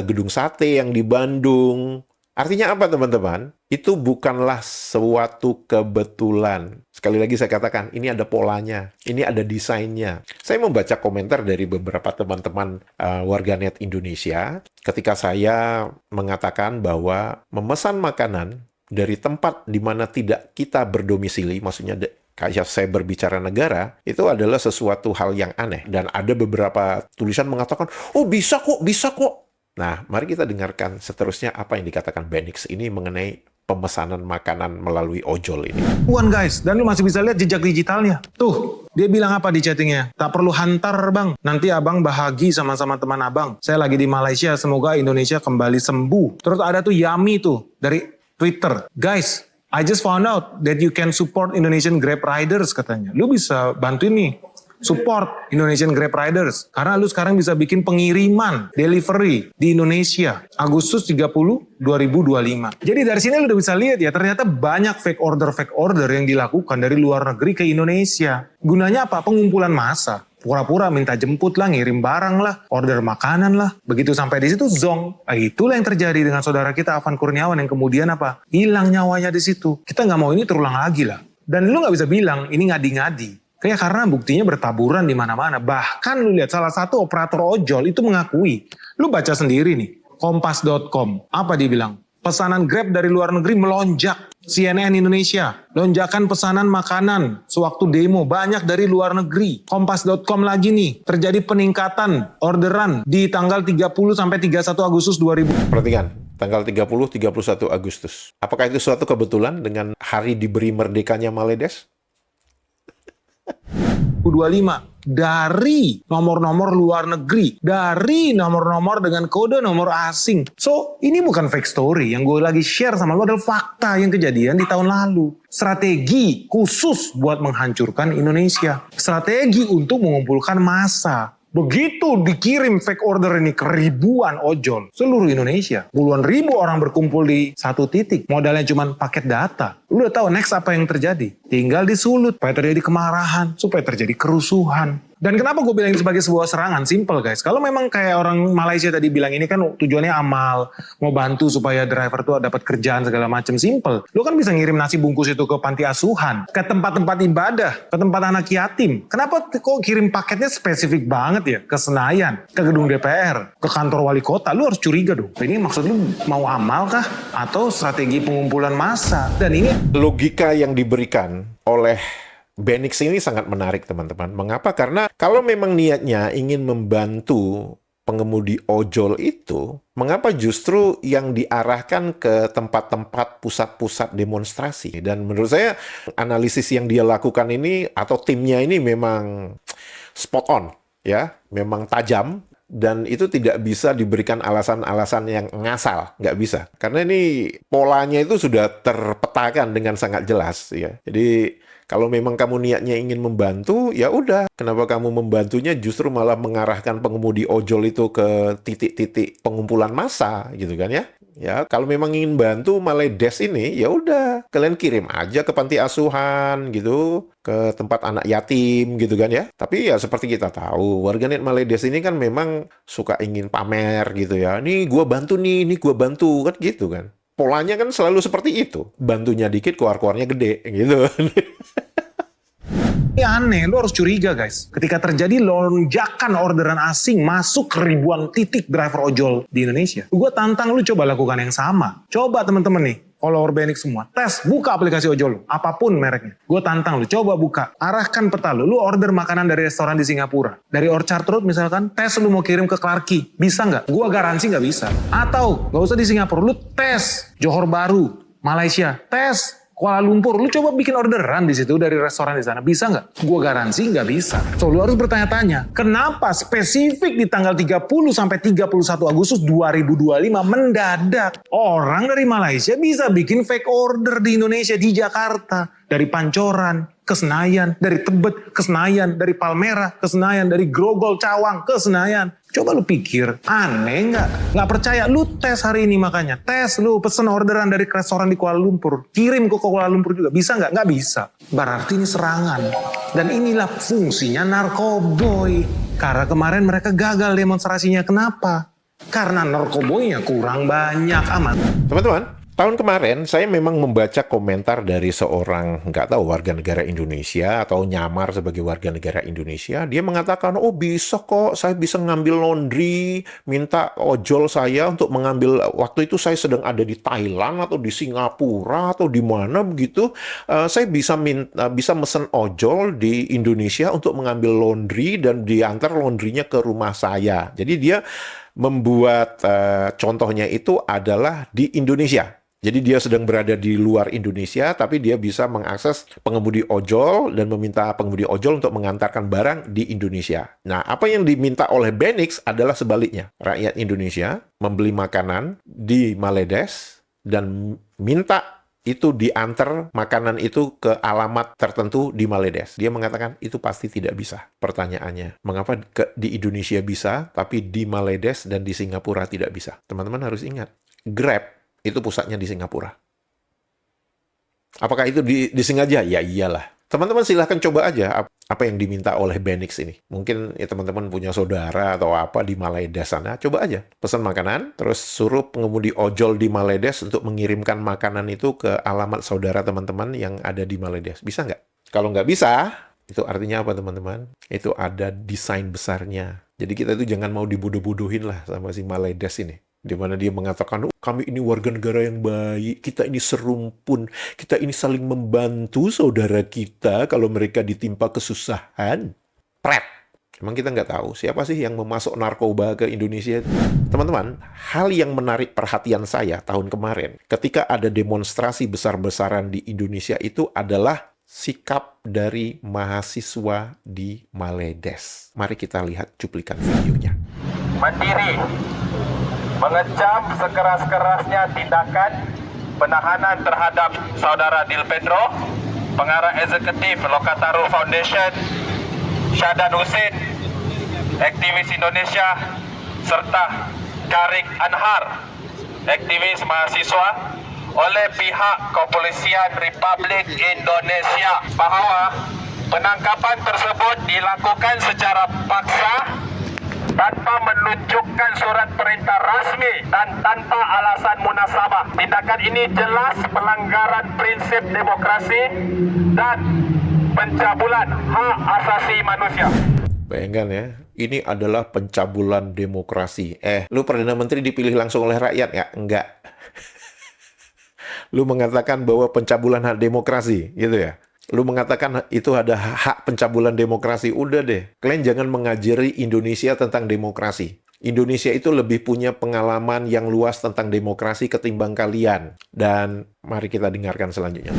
gedung sate yang di Bandung. Artinya apa teman-teman? Itu bukanlah suatu kebetulan. Sekali lagi saya katakan, ini ada polanya, ini ada desainnya. Saya membaca komentar dari beberapa teman-teman warganet Indonesia ketika saya mengatakan bahwa memesan makanan dari tempat di mana tidak kita berdomisili, maksudnya kayak saya berbicara negara, itu adalah sesuatu hal yang aneh. Dan ada beberapa tulisan mengatakan, oh bisa kok. Nah, mari kita dengarkan seterusnya apa yang dikatakan Benix ini mengenai pemesanan makanan melalui ojol ini. Guys, dan lu masih bisa lihat jejak digitalnya. Tuh, dia bilang apa di chattingnya? Tak perlu hantar bang, nanti abang bahagi sama-sama teman abang. Saya lagi di Malaysia, semoga Indonesia kembali sembuh. Terus ada tuh Yami tuh, dari Twitter. Guys, I just found out that you can support Indonesian Grab Riders katanya. Lu bisa bantuin nih. Support Indonesian Grab Riders. Karena lu sekarang bisa bikin pengiriman, delivery di Indonesia. Agustus 30, 2025. Jadi dari sini lu udah bisa lihat ya, ternyata banyak fake order yang dilakukan dari luar negeri ke Indonesia. Gunanya apa? Pengumpulan massa. Pura-pura minta jemput lah, ngirim barang lah, order makanan lah. Begitu sampai di situ zong. Nah, itulah yang terjadi dengan saudara kita Afan Kurniawan yang kemudian apa? Hilang nyawanya di situ. Kita nggak mau ini terulang lagi lah. Dan lu nggak bisa bilang ini ngadi-ngadi. Kayak karena buktinya bertaburan di mana-mana. Bahkan lu lihat salah satu operator ojol itu mengakui. Lu baca sendiri nih, kompas.com. Apa dia bilang? Pesanan Grab dari luar negeri melonjak. CNN Indonesia, lonjakan pesanan makanan sewaktu demo banyak dari luar negeri. Kompas.com lagi nih, terjadi peningkatan orderan di tanggal 30 sampai 31 Agustus 2000. Perhatikan, tanggal 30-31 Agustus. Apakah itu suatu kebetulan dengan hari diberi merdekanya Maledes? 25 dari nomor-nomor luar negeri, dari nomor-nomor dengan kode nomor asing. So, ini bukan fake story. Yang gue lagi share sama lo adalah fakta yang kejadian di tahun lalu. Strategi khusus buat menghancurkan Indonesia. Strategi untuk mengumpulkan massa. Begitu dikirim fake order ini ke ribuan ojol seluruh Indonesia. Puluhan ribu orang berkumpul di satu titik. Modalnya cuma paket data. Lu udah tahu next apa yang terjadi. Tinggal disulut supaya terjadi kemarahan, supaya terjadi kerusuhan. Dan kenapa gue bilang ini sebagai sebuah serangan? Simple guys. Kalau memang kayak orang Malaysia tadi bilang ini kan tujuannya amal. Mau bantu supaya driver tuh dapat kerjaan segala macam. Simple. Lu kan bisa ngirim nasi bungkus itu ke panti asuhan. Ke tempat-tempat ibadah. Ke tempat anak yatim. Kenapa kok kirim paketnya spesifik banget ya? Ke Senayan. Ke gedung DPR. Ke kantor wali kota. Lu harus curiga dong. Ini maksud lu mau amal kah? Atau strategi pengumpulan massa? Dan ini logika yang diberikan oleh Benix ini sangat menarik teman-teman. Mengapa? Karena kalau memang niatnya ingin membantu pengemudi ojol itu, mengapa justru yang diarahkan ke tempat-tempat pusat-pusat demonstrasi? Dan menurut saya analisis yang dia lakukan ini atau timnya ini memang spot on, ya, memang tajam. Dan itu tidak bisa diberikan alasan-alasan yang ngasal, nggak bisa. Karena ini polanya itu sudah terpetakan dengan sangat jelas, ya. Jadi kalau memang kamu niatnya ingin membantu, ya udah. Kenapa kamu membantunya justru malah mengarahkan pengemudi ojol itu ke titik-titik pengumpulan massa, gitu kan ya? Ya, kalau memang ingin bantu Maledes ini, ya udah, kalian kirim aja ke panti asuhan gitu, ke tempat anak yatim gitu kan ya. Tapi ya seperti kita tahu, warganet Maledes ini kan memang suka ingin pamer gitu ya. Nih gua bantu nih, ini gua bantu kan gitu kan. Polanya kan selalu seperti itu. Bantunya dikit, keluar-keluarnya gede gitu. Tapi aneh, lu harus curiga guys. Ketika terjadi lonjakan orderan asing masuk ke ribuan titik driver ojol di Indonesia. Gue tantang lu coba lakukan yang sama. Coba teman-teman nih, follower Benix semua. Tes, buka aplikasi ojol lu. Apapun mereknya. Gue tantang lu, coba buka. Arahkan peta lu. Lu order makanan dari restoran di Singapura. Dari Orchard Road misalkan, tes lu mau kirim ke Clarke Quay. Bisa nggak? Gue garansi nggak bisa. Atau, nggak usah di Singapura. Lu tes Johor Bahru, Malaysia. Tes Kuala Lumpur, lu coba bikin orderan di situ dari restoran di sana, bisa nggak? Gua garansi nggak bisa. So, lu harus bertanya-tanya, kenapa spesifik di tanggal 30 sampai 31 Agustus 2025 mendadak orang dari Malaysia bisa bikin fake order di Indonesia, di Jakarta, dari Pancoran ke Senayan, dari Tebet ke Senayan, dari Palmerah ke Senayan, dari Grogol Cawang ke Senayan. Coba lu pikir, aneh nggak? Nggak percaya, lu tes hari ini makanya. Tes, lu pesen orderan dari restoran di Kuala Lumpur. Kirim ke Kuala Lumpur juga. Bisa nggak? Nggak bisa. Berarti ini serangan. Dan inilah fungsinya narkoboy. Karena kemarin mereka gagal demonstrasinya. Kenapa? Karena narkoboynya kurang banyak amat. Teman-teman, tahun kemarin saya memang membaca komentar dari seorang, nggak tahu, warga negara Indonesia atau nyamar sebagai warga negara Indonesia. Dia mengatakan, oh bisa kok, saya bisa ngambil laundry, minta ojol saya untuk mengambil. Waktu itu saya sedang ada di Thailand atau di Singapura atau di mana begitu. Saya bisa mesen ojol di Indonesia untuk mengambil laundry dan diantar laundrynya ke rumah saya. Jadi dia membuat contohnya itu adalah di Indonesia. Jadi dia sedang berada di luar Indonesia, tapi dia bisa mengakses pengemudi ojol dan meminta pengemudi ojol untuk mengantarkan barang di Indonesia. Nah, apa yang diminta oleh Benix adalah sebaliknya. Rakyat Indonesia membeli makanan di Maledes dan minta itu diantar makanan itu ke alamat tertentu di Maledes. Dia mengatakan itu pasti tidak bisa. Pertanyaannya, mengapa di Indonesia bisa, tapi di Maledes dan di Singapura tidak bisa? Teman-teman harus ingat, Grab itu pusatnya di Singapura. Apakah itu disengaja? Ya iyalah. Teman-teman silahkan coba aja apa yang diminta oleh Benix ini. Mungkin ya teman-teman punya saudara atau apa di Maledes sana. Coba aja pesan makanan, terus suruh pengemudi ojol di Maledes untuk mengirimkan makanan itu ke alamat saudara teman-teman yang ada di Maledes. Bisa nggak? Kalau nggak bisa, itu artinya apa teman-teman? Itu ada desain besarnya. Jadi kita itu jangan mau dibodoh-bodohin lah sama si Maledes ini. Di mana dia mengatakan, oh, kami ini warga negara yang baik, kita ini serumpun, kita ini saling membantu saudara kita kalau mereka ditimpa kesusahan. Pret! Emang kita nggak tahu siapa sih yang memasok narkoba ke Indonesia? Teman-teman, hal yang menarik perhatian saya tahun kemarin, ketika ada demonstrasi besar-besaran di Indonesia itu adalah sikap dari mahasiswa di Maledes. Mari kita lihat cuplikan videonya. Mandiri mengecam sekeras-kerasnya tindakan penahanan terhadap saudara Dil Pedro, pengarah eksekutif Lokataru Foundation, Syadan Husin, aktivis Indonesia, serta Karik Anhar, aktivis mahasiswa, oleh pihak Kepolisian Republik Indonesia, bahwa penangkapan tersebut dilakukan secara paksa tanpa menunjukkan surat perintah rasmi dan tanpa alasan munasabah. Tindakan ini jelas pelanggaran prinsip demokrasi dan pencabulan hak asasi manusia. Bayangkan ya, ini adalah pencabulan demokrasi. Lu Perdana Menteri dipilih langsung oleh rakyat ya? Enggak. Lu mengatakan bahwa pencabulan hak demokrasi, gitu ya? Lu mengatakan itu ada hak pencabulan demokrasi. Udah deh, kalian jangan mengajari Indonesia tentang demokrasi. Indonesia itu lebih punya pengalaman yang luas tentang demokrasi ketimbang kalian. Dan mari kita dengarkan selanjutnya.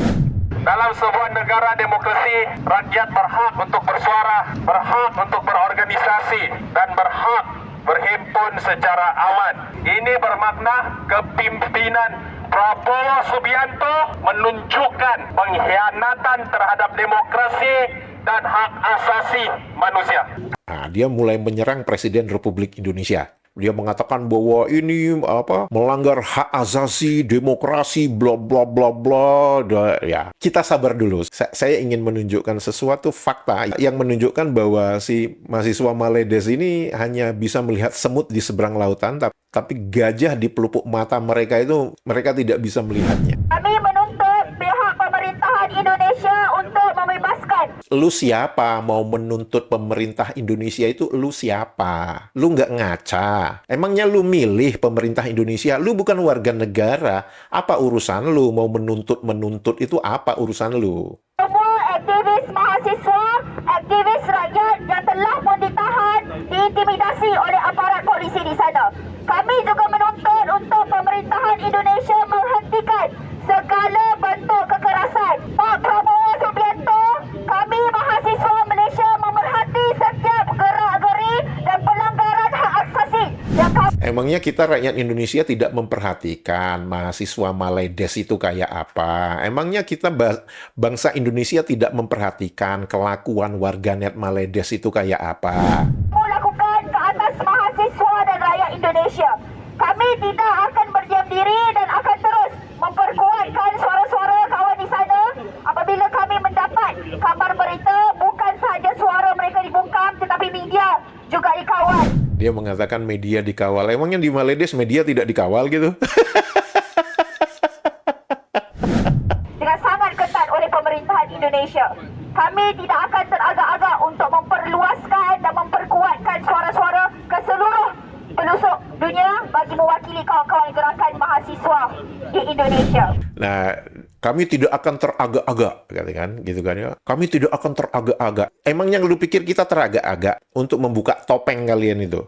Dalam sebuah negara demokrasi, rakyat berhak untuk bersuara, berhak untuk berorganisasi, dan berhak berhimpun secara aman. Ini bermakna kepimpinan Prabowo Subianto menunjukkan pengkhianatan terhadap demokrasi dan hak asasi manusia. Nah, dia mulai menyerang Presiden Republik Indonesia. Dia mengatakan bahwa ini melanggar hak asasi, demokrasi, bla bla bla bla. Ya, kita sabar dulu. Saya ingin menunjukkan sesuatu fakta yang menunjukkan bahwa si mahasiswa Maledes ini hanya bisa melihat semut di seberang lautan, tapi gajah di pelupuk mata mereka itu mereka tidak bisa melihatnya. Kami menuntut pihak pemerintahan Indonesia untuk membebaskan. Lu siapa mau menuntut pemerintah Indonesia itu? Lu siapa? Lu nggak ngaca. Emangnya lu milih pemerintah Indonesia? Lu bukan warga negara. Apa urusan lu mau menuntut itu apa urusan lu? Semua aktivis mahasiswa, aktivis rakyat yang telah pun ditahan, diintimidasi oleh aparat polisi di sana. Kami juga menuntut untuk pemerintahan Indonesia menghentikan segala bentuk kekerasan. Pak Prabowo Subianto, kami mahasiswa Malaysia memerhati setiap gerak-geri dan pelanggaran hak asasi yang kami Emangnya kita rakyat Indonesia tidak memperhatikan mahasiswa Maledes itu kayak apa? Emangnya kita bangsa Indonesia tidak memperhatikan kelakuan warganet Maledes itu kayak apa? lakukan ke atas mahasiswa dan rakyat Indonesia. Kami tidak akan berdiam diri dan akan terus memperkuatkan suara-suara kawan di sana apabila kami mendapat kabar berita bukan sahaja suara mereka dibungkam tetapi media juga dikawal. Dia mengatakan media dikawal. Emangnya di Maledes media tidak dikawal gitu? Dengan sangat ketat oleh pemerintahan Indonesia. Kami tidak akan teragak-agak untuk memperluaskan dan memperkuatkan suara-suara ke seluruh pelosok dunia bagi mewakili kawan-kawan gerakan mahasiswa di Indonesia. Nah, kami tidak akan teragak-agak, katakan, gitu kan ya. Kami tidak akan teragak-agak. Emangnya lu pikir kita teragak-agak untuk membuka topeng kalian itu?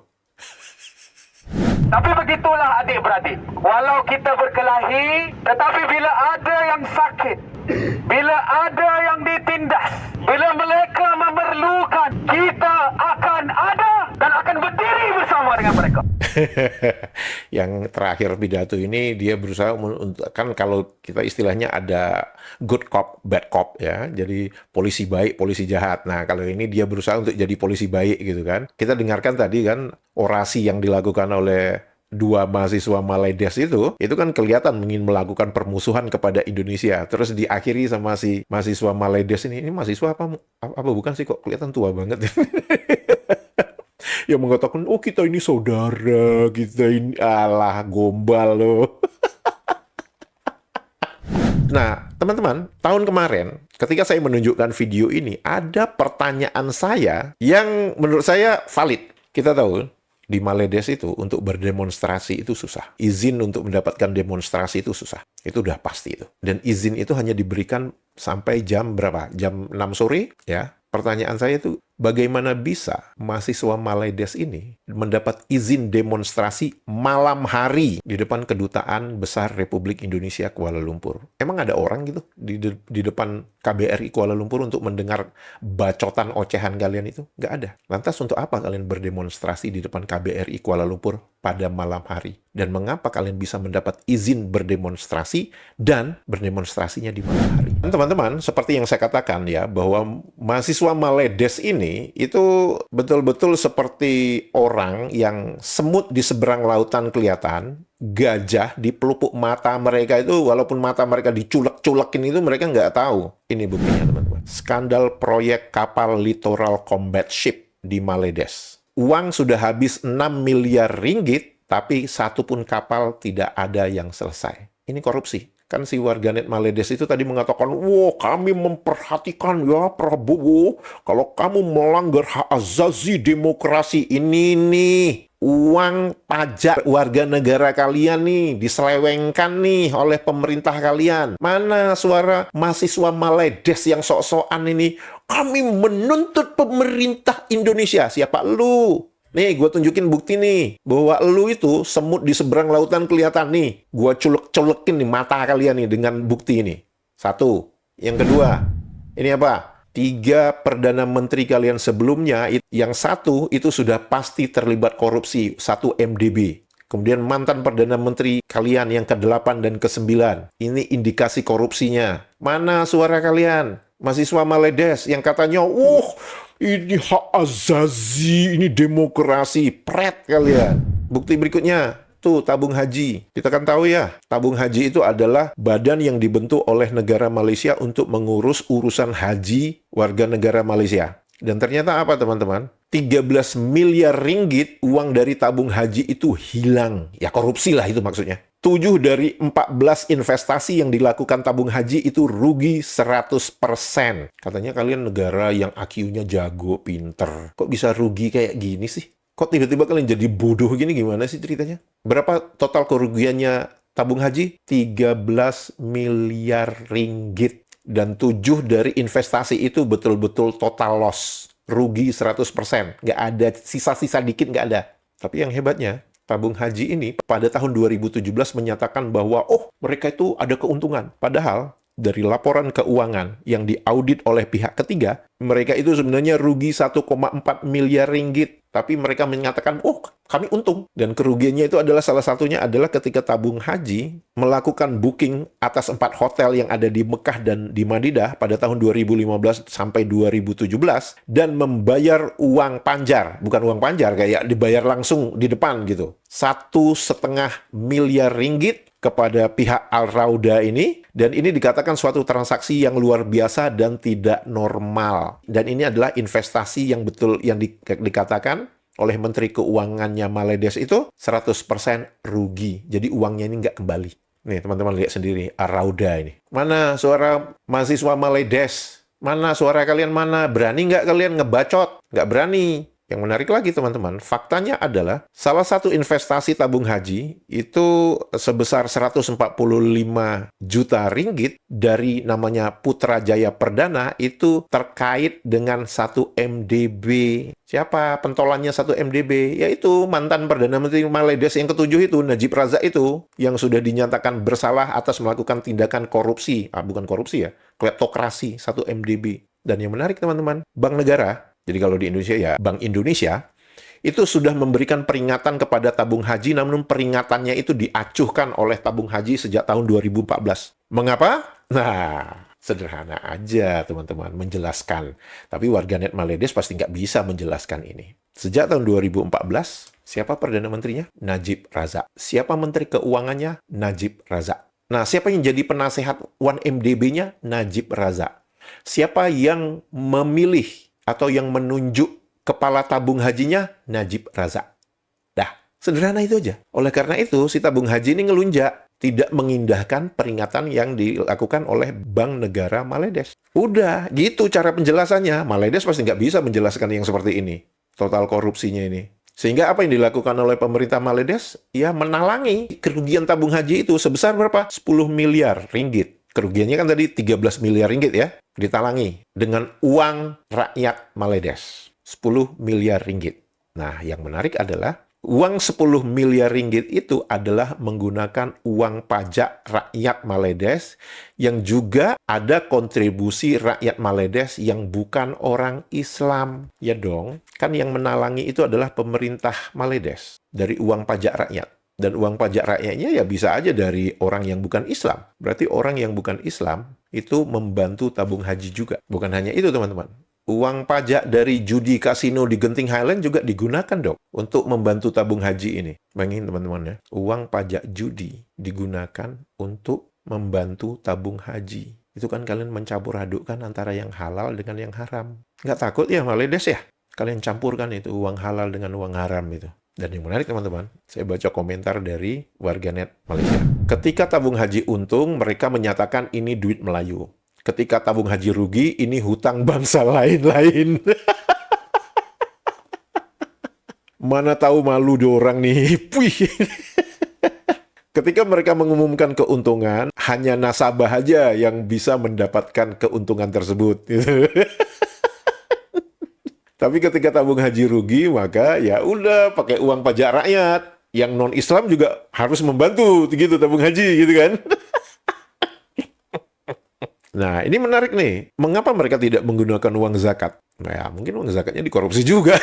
Tapi begitulah adik-beradik. Walau kita berkelahi, tetapi bila ada yang sakit, bila ada yang ditindas, bila mereka memerlukan, kita akan ada dan akan berdiri bersama dengan mereka. Yang terakhir pidato ini dia berusaha kan kalau kita istilahnya ada good cop, bad cop ya. Jadi polisi baik, polisi jahat. Nah, kalau ini dia berusaha untuk jadi polisi baik gitu kan. Kita dengarkan tadi kan orasi yang dilakukan oleh dua mahasiswa Maledes itu kan kelihatan ingin melakukan permusuhan kepada Indonesia. Terus diakhiri sama si mahasiswa Maledes ini mahasiswa apa bukan sih, kok kelihatan tua banget. Yang mengatakan, oh kita ini saudara, kita ini, alah gombal loh. Nah, teman-teman, tahun kemarin ketika saya menunjukkan video ini, ada pertanyaan saya yang menurut saya valid. Kita tahu, di Maledes itu untuk berdemonstrasi itu susah. Izin untuk mendapatkan demonstrasi itu susah. Itu udah pasti itu. Dan izin itu hanya diberikan sampai jam berapa? Jam 6 sore ya. Pertanyaan saya itu, bagaimana bisa mahasiswa Maledes ini mendapat izin demonstrasi malam hari di depan Kedutaan Besar Republik Indonesia Kuala Lumpur? Emang ada orang gitu di depan KBRI Kuala Lumpur untuk mendengar bacotan ocehan kalian itu? Nggak ada. Lantas untuk apa kalian berdemonstrasi di depan KBRI Kuala Lumpur pada malam hari? Dan mengapa kalian bisa mendapat izin berdemonstrasi dan berdemonstrasinya di malam hari? Dan teman-teman, seperti yang saya katakan ya, bahwa mahasiswa Maledes ini itu betul-betul seperti orang yang semut di seberang lautan kelihatan, gajah di pelupuk mata mereka itu, walaupun mata mereka diculek-culekin itu, mereka nggak tahu. Ini buktinya teman-teman. Skandal proyek kapal Littoral Combat Ship di Maledes. Uang sudah habis 6 miliar ringgit, tapi satu pun kapal tidak ada yang selesai. Ini korupsi. Kan si warganet Maledes itu tadi mengatakan, wah kami memperhatikan ya Prabowo, kalau kamu melanggar hak asasi demokrasi ini nih, uang pajak warga negara kalian nih, diselewengkan nih oleh pemerintah kalian. Mana suara mahasiswa Maledes yang sok-sokan ini, kami menuntut pemerintah Indonesia. Siapa lu? Nih, gue tunjukin bukti nih, bahwa lu itu semut di seberang lautan kelihatan nih. Gue culek-culekin nih mata kalian nih dengan bukti ini. Satu. Yang kedua, ini apa? 3 Perdana Menteri kalian sebelumnya, yang satu itu sudah pasti terlibat korupsi, 1 MDB. Kemudian mantan Perdana Menteri kalian yang ke-8 dan ke-9. Ini indikasi korupsinya. Mana suara kalian? Mahasiswa Maledes yang katanya, ini hak asasi, ini demokrasi, pret kalian. Bukti berikutnya, tuh tabung haji. Kita kan tahu ya, tabung haji itu adalah badan yang dibentuk oleh negara Malaysia untuk mengurus urusan haji warga negara Malaysia. Dan ternyata apa teman-teman? 13 miliar ringgit uang dari tabung haji itu hilang. Ya korupsi lah itu maksudnya. 7 dari 14 investasi yang dilakukan tabung haji itu rugi 100%. Katanya kalian negara yang IQ-nya jago, pinter. Kok bisa rugi kayak gini sih? Kok tiba-tiba kalian jadi bodoh gini, gimana sih ceritanya? Berapa total kerugiannya tabung haji? 13 miliar ringgit. Dan 7 dari investasi itu betul-betul total loss. Rugi 100%. Nggak ada sisa-sisa dikit, nggak ada. Tapi yang hebatnya, tabung haji ini pada tahun 2017 menyatakan bahwa mereka itu ada keuntungan. Padahal dari laporan keuangan yang diaudit oleh pihak ketiga, mereka itu sebenarnya rugi 1,4 miliar ringgit. Tapi mereka menyatakan, kami untung. Dan kerugiannya itu adalah salah satunya adalah ketika tabung haji melakukan booking atas 4 hotel yang ada di Mekah dan di Madinah pada tahun 2015 sampai 2017 dan membayar uang panjar. Bukan uang panjar, kayak dibayar langsung di depan gitu. 1,5 miliar ringgit kepada pihak Al Rauda ini, dan ini dikatakan suatu transaksi yang luar biasa dan tidak normal. Dan ini adalah investasi yang betul yang dikatakan oleh Menteri Keuangannya Maledes itu 100% rugi. Jadi uangnya ini nggak kembali. Nih teman-teman lihat sendiri, Al Rauda ini. Mana suara mahasiswa Maledes? Mana suara kalian mana? Berani nggak kalian ngebacot? Nggak berani. Yang menarik lagi teman-teman, faktanya adalah salah satu investasi tabung haji itu sebesar 145 juta ringgit dari namanya Putrajaya Perdana itu terkait dengan 1 MDB. Siapa pentolannya 1 MDB? Yaitu mantan Perdana Menteri Maledes yang ketujuh itu, Najib Razak itu, yang sudah dinyatakan bersalah atas melakukan tindakan korupsi. Bukan korupsi ya, kleptokrasi 1 MDB. Dan yang menarik teman-teman, Bank Negara, jadi kalau di Indonesia ya, Bank Indonesia itu sudah memberikan peringatan kepada tabung haji, namun peringatannya itu diacuhkan oleh tabung haji sejak tahun 2014. Mengapa? Nah, sederhana aja teman-teman menjelaskan. Tapi warganet Maledes pasti nggak bisa menjelaskan ini. Sejak tahun 2014, siapa Perdana Menterinya? Najib Razak. Siapa Menteri Keuangannya? Najib Razak. Nah, siapa yang jadi penasehat 1MDB-nya? Najib Razak. Siapa yang memilih atau yang menunjuk kepala tabung hajinya? Najib Razak. Dah, sederhana itu aja. Oleh karena itu, si tabung haji ini ngelunjak. Tidak mengindahkan peringatan yang dilakukan oleh Bank Negara Maledes. Udah, gitu cara penjelasannya. Maledes pasti nggak bisa menjelaskan yang seperti ini. Total korupsinya ini. Sehingga apa yang dilakukan oleh pemerintah Maledes? Ya menalangi kerugian tabung haji itu sebesar berapa? 10 miliar ringgit. Kerugiannya kan tadi 13 miliar ringgit ya. Ditalangi dengan uang rakyat Maledes. 10 miliar ringgit. Nah, yang menarik adalah uang 10 miliar ringgit itu adalah menggunakan uang pajak rakyat Maledes yang juga ada kontribusi rakyat Maledes yang bukan orang Islam. Ya dong, kan yang menalangi itu adalah pemerintah Maledes dari uang pajak rakyat. Dan uang pajak rakyatnya ya bisa aja dari orang yang bukan Islam. Berarti orang yang bukan Islam itu membantu tabung haji juga. Bukan hanya itu teman-teman. Uang pajak dari judi kasino di Genting Highland juga digunakan dong untuk membantu tabung haji ini. Bayangin teman-teman ya. Uang pajak judi digunakan untuk membantu tabung haji. Itu kan kalian mencampur adukkan antara yang halal dengan yang haram. Nggak takut ya Maledes ya? Kalian campurkan itu uang halal dengan uang haram itu. Dan yang menarik teman-teman, saya baca komentar dari warganet Malaysia. Ketika tabung haji untung, mereka menyatakan ini duit Melayu. Ketika tabung haji rugi, ini hutang bangsa lain-lain. Mana tahu malu dorang nih. Puih. Ketika mereka mengumumkan keuntungan, hanya nasabah aja yang bisa mendapatkan keuntungan tersebut. Tapi ketika tabung haji rugi, maka ya udah pakai uang pajak rakyat. Yang non-Islam juga harus membantu gitu tabung haji gitu kan. Nah, ini menarik nih. Mengapa mereka tidak menggunakan uang zakat? Nah, ya, mungkin uang zakatnya dikorupsi juga.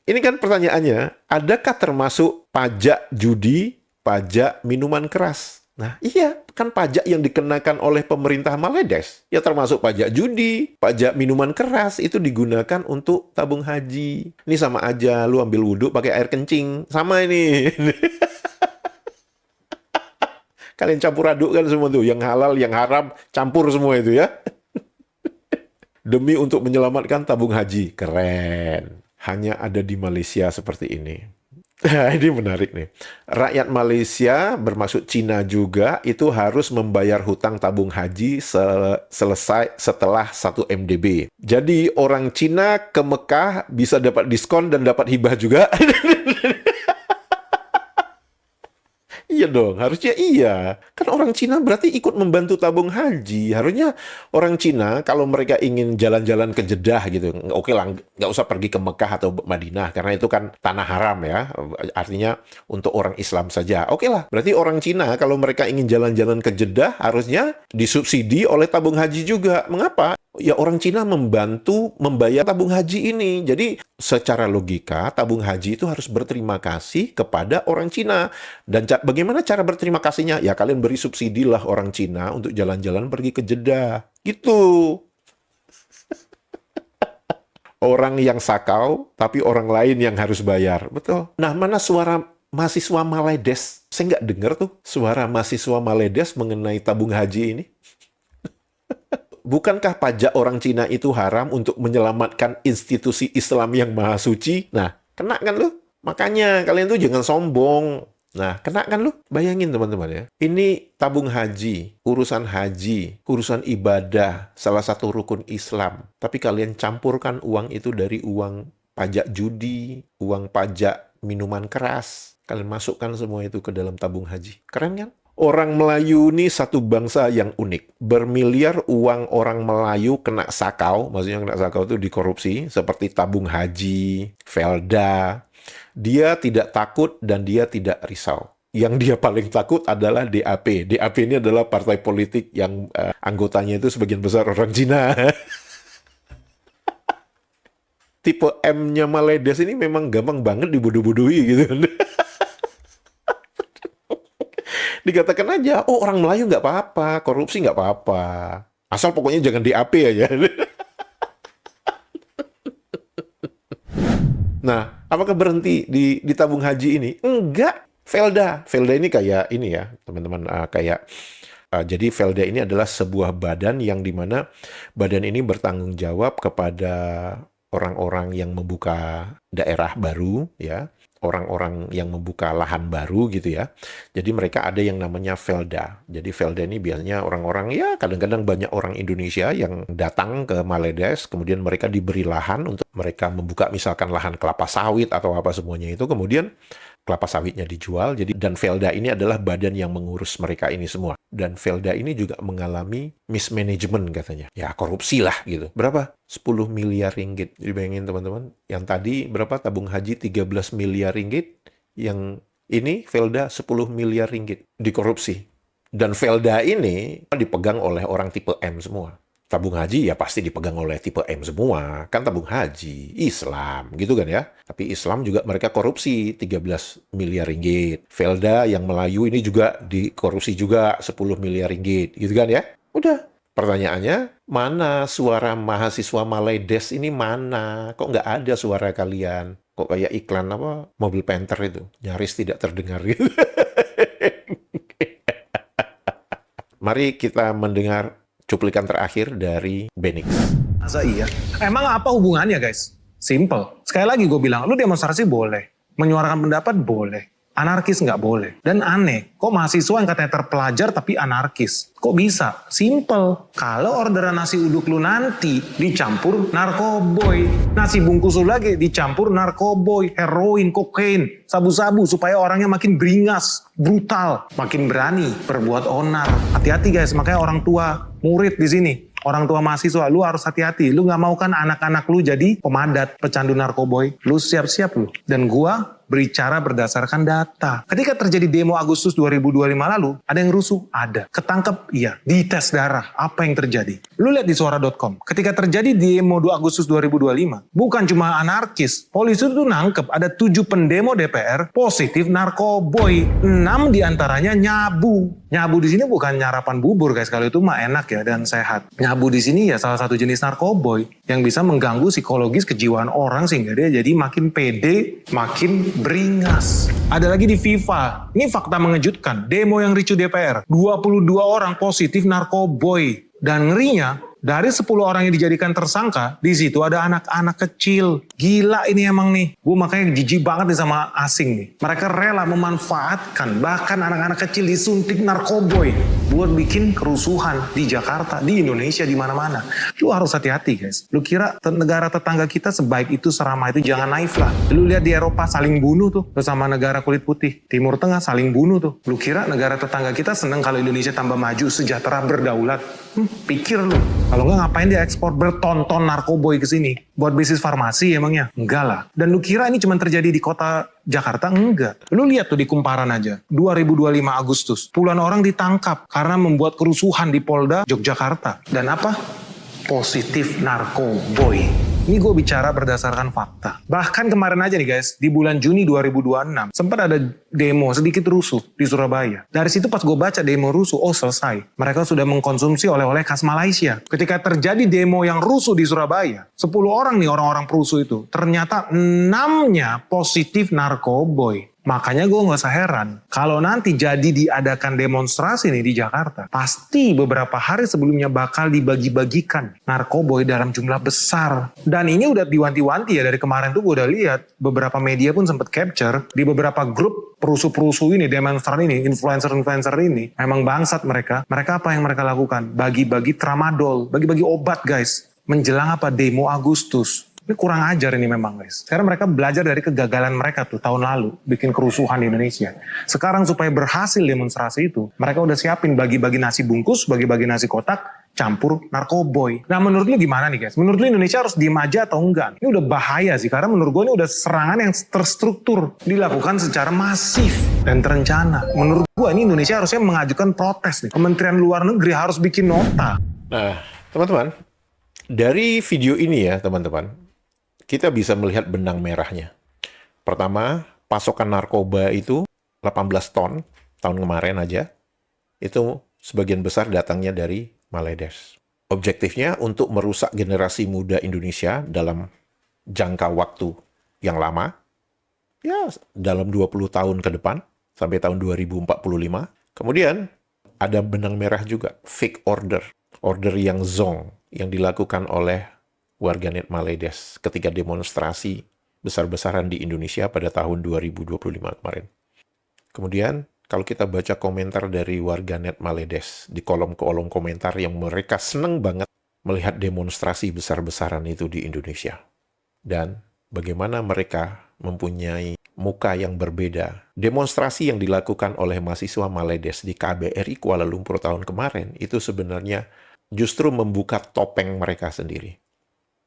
Ini kan pertanyaannya, adakah termasuk pajak judi, pajak minuman keras? Nah, iya, kan pajak yang dikenakan oleh pemerintah Maledes. Ya termasuk pajak judi, pajak minuman keras, itu digunakan untuk tabung haji. Ini sama aja, lu ambil wudhu pakai air kencing. Sama ini. Kalian campur adukkan semua tuh, yang halal, yang haram, campur semua itu ya. Demi untuk menyelamatkan tabung haji. Keren. Hanya ada di Malaysia seperti ini. Nah, ini menarik nih. Rakyat Malaysia, bermaksud Cina juga, itu harus membayar hutang tabung haji selesai setelah 1 MDB. Jadi orang Cina ke Mekah bisa dapat diskon dan dapat hibah juga. Iya dong, harusnya iya. Kan orang Cina berarti ikut membantu tabung haji. Harusnya orang Cina kalau mereka ingin jalan-jalan ke Jeddah gitu, oke lah, nggak usah pergi ke Mekah atau Madinah, karena itu kan tanah haram ya. Artinya untuk orang Islam saja. Oke lah, berarti orang Cina kalau mereka ingin jalan-jalan ke Jeddah, harusnya disubsidi oleh tabung haji juga. Mengapa? Ya orang Cina membantu membayar tabung haji ini. Jadi secara logika tabung haji itu harus berterima kasih kepada orang Cina. Dan bagaimana cara berterima kasihnya? Ya kalian beri subsidi lah orang Cina untuk jalan-jalan pergi ke Jeddah. Gitu. Orang yang sakau, tapi orang lain yang harus bayar. Betul. Nah, mana suara mahasiswa Maledes? Saya nggak dengar tuh suara mahasiswa Maledes mengenai tabung haji ini. Bukankah pajak orang Cina itu haram untuk menyelamatkan institusi Islam yang maha suci? Nah, kena kan lu? Makanya kalian tuh jangan sombong. Nah, kena kan lu? Bayangin teman-teman ya. Ini tabung haji, urusan ibadah, salah satu rukun Islam. Tapi kalian campurkan uang itu dari uang pajak judi, uang pajak minuman keras. Kalian masukkan semua itu ke dalam tabung haji. Keren kan? Orang Melayu ini satu bangsa yang unik. Bermiliar uang orang Melayu kena sakau, maksudnya kena sakau itu dikorupsi, seperti tabung haji, Velda. Dia tidak takut dan dia tidak risau. Yang dia paling takut adalah DAP. DAP ini adalah partai politik yang anggotanya itu sebagian besar orang Cina. Tipe M-nya Maledes ini memang gampang banget dibodoh-bodohi gitu. Dikatakan aja, oh orang Melayu nggak apa-apa, korupsi nggak apa-apa. Asal pokoknya jangan DAP aja. Nah, apakah berhenti di tabung haji ini? Enggak. Velda ini kayak ini ya, teman-teman, jadi Velda ini adalah sebuah badan yang dimana badan ini bertanggung jawab kepada orang-orang yang membuka daerah baru, ya. Orang-orang yang membuka lahan baru gitu ya. Jadi mereka ada yang namanya Velda. Jadi Velda ini biasanya orang-orang, ya kadang-kadang banyak orang Indonesia yang datang ke Maledes, kemudian mereka diberi lahan untuk mereka membuka misalkan lahan kelapa sawit atau apa semuanya itu, kemudian kelapa sawitnya dijual. Jadi dan Velda ini adalah badan yang mengurus mereka ini semua. Dan Velda ini juga mengalami mismanagement katanya. Ya korupsi lah gitu. Berapa? 10 miliar ringgit. Jadi bayangin teman-teman, yang tadi berapa tabung haji 13 miliar ringgit, yang ini Velda 10 miliar ringgit dikorupsi. Dan Velda ini dipegang oleh orang tipe M semua. Tabung haji ya pasti dipegang oleh tipe M semua. Kan tabung haji, Islam gitu kan ya. Tapi Islam juga mereka korupsi 13 miliar ringgit. Velda yang Melayu ini juga dikorupsi juga 10 miliar ringgit gitu kan ya. Udah. Pertanyaannya, mana suara mahasiswa Maledes ini mana? Kok nggak ada suara kalian? Kok kayak iklan apa? Mobil Panther itu. Nyaris tidak terdengar gitu. Mari kita mendengar cuplikan terakhir dari Benix. Masa iya? Emang apa hubungannya guys? Simple. Sekali lagi gue bilang, lu demonstrasi boleh. Menyuarakan pendapat boleh. Anarkis nggak boleh. Dan aneh, kok mahasiswa yang katanya terpelajar tapi anarkis? Kok bisa? Simple. Kalau orderan nasi uduk lu nanti dicampur narkoboy. Nasi bungkus lu lagi dicampur narkoboy, heroin, kokain, sabu-sabu supaya orangnya makin beringas, brutal, makin berani berbuat onar. Hati-hati guys, makanya orang tua, murid di sini. Orang tua mahasiswa, lu harus hati-hati. Lu nggak mau kan anak-anak lu jadi pemadat, pecandu narkoboy. Lu siap-siap lu. Dan gua berbicara berdasarkan data. Ketika terjadi demo Agustus 2025 lalu, ada yang rusuh? Ada. Ketangkep? Iya. Dites darah. Apa yang terjadi? Lu lihat di suara.com. Ketika terjadi demo 2 Agustus 2025, bukan cuma anarkis. Polisi itu nangkep ada 7 pendemo DPR positif narkoboy. 6 diantaranya nyabu. Nyabu di sini bukan nyarapan bubur guys. Kalau itu mah enak ya dan sehat. Nyabu di sini ya salah satu jenis narkoboy yang bisa mengganggu psikologis kejiwaan orang sehingga dia jadi makin pede, makin beringas. Ada lagi di FIFA. Ini fakta mengejutkan. Demo yang ricu DPR. 22 orang positif narkoboy. Dan ngerinya, Dari 10 orang yang dijadikan tersangka, di situ ada anak-anak kecil. Gila ini emang nih. Gue makanya jijik banget nih sama asing nih. Mereka rela memanfaatkan, bahkan anak-anak kecil disuntik narkoboy buat bikin kerusuhan di Jakarta, di Indonesia, di mana-mana. Lu harus hati-hati guys. Lu kira negara tetangga kita sebaik itu, seramah itu, jangan naif lah. Lu lihat di Eropa saling bunuh tuh bersama negara kulit putih. Timur Tengah saling bunuh tuh. Lu kira negara tetangga kita seneng kalau Indonesia tambah maju, sejahtera, berdaulat? Pikir lu. Kalau nggak ngapain dia ekspor bertonton narkoboy ke sini? Buat bisnis farmasi emangnya? Enggak lah. Dan lu kira ini cuma terjadi di kota Jakarta? Enggak. Lu lihat tuh di Kumparan aja. 2025 Agustus. Puluhan orang ditangkap karena membuat kerusuhan di Polda Yogyakarta. Dan apa? Positif narkoboy. Ini gue bicara berdasarkan fakta. Bahkan kemarin aja nih guys, di bulan Juni 2026, sempat ada demo sedikit rusuh di Surabaya. Dari situ pas gue baca demo rusuh, oh selesai. Mereka sudah mengkonsumsi oleh-oleh khas Malaysia. Ketika terjadi demo yang rusuh di Surabaya, 10 orang nih orang-orang perusuh itu, ternyata 6-nya positif narkoboy. Makanya gue gak usah heran, kalau nanti jadi diadakan demonstrasi nih di Jakarta, pasti beberapa hari sebelumnya bakal dibagi-bagikan narkoboy dalam jumlah besar. Dan ini udah diwanti-wanti ya, dari kemarin tuh gue udah lihat, beberapa media pun sempat capture, di beberapa grup perusuh-perusuh ini, demonstran ini, influencer-influencer ini, memang bangsat mereka. Mereka apa yang mereka lakukan? Bagi-bagi tramadol, bagi-bagi obat guys. Menjelang apa? Demo Agustus. Ini kurang ajar ini memang guys. Sekarang mereka belajar dari kegagalan mereka tuh tahun lalu. Bikin kerusuhan di Indonesia. Sekarang supaya berhasil demonstrasi itu. Mereka udah siapin bagi-bagi nasi bungkus, bagi-bagi nasi kotak, campur narkoboy. Nah menurut lu gimana nih guys? Menurut lu Indonesia harus diem aja atau enggak? Ini udah bahaya sih. Karena menurut gue ini udah serangan yang terstruktur. Dilakukan secara masif dan terencana. Menurut gue ini Indonesia harusnya mengajukan protes nih. Kementerian Luar Negeri harus bikin nota. Nah, teman-teman, dari video ini ya teman-teman, kita bisa melihat benang merahnya. Pertama, pasokan narkoba itu 18 ton tahun kemarin aja. Itu sebagian besar datangnya dari Maledes. Objektifnya untuk merusak generasi muda Indonesia dalam jangka waktu yang lama. Ya, dalam 20 tahun ke depan, sampai tahun 2045. Kemudian, ada benang merah juga, fake order. Order yang zong, yang dilakukan oleh warganet Maledes ketika demonstrasi besar-besaran di Indonesia pada tahun 2025 kemarin. Kemudian, kalau kita baca komentar dari warganet Maledes di kolom-kolom komentar yang mereka seneng banget melihat demonstrasi besar-besaran itu di Indonesia. Dan bagaimana mereka mempunyai muka yang berbeda. Demonstrasi yang dilakukan oleh mahasiswa Maledes di KBRI Kuala Lumpur tahun kemarin itu sebenarnya justru membuka topeng mereka sendiri.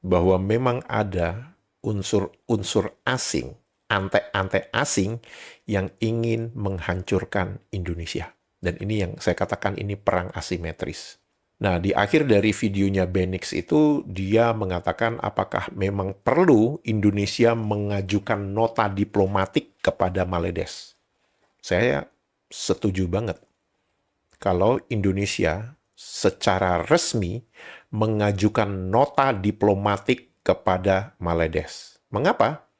Bahwa memang ada unsur-unsur asing, ante-ante asing yang ingin menghancurkan Indonesia. Dan ini yang saya katakan ini perang asimetris. Nah, di akhir dari videonya Benix itu, dia mengatakan apakah memang perlu Indonesia mengajukan nota diplomatik kepada Maledes. Saya setuju banget. Kalau Indonesia secara resmi mengajukan nota diplomatik kepada Maledes. Mengapa?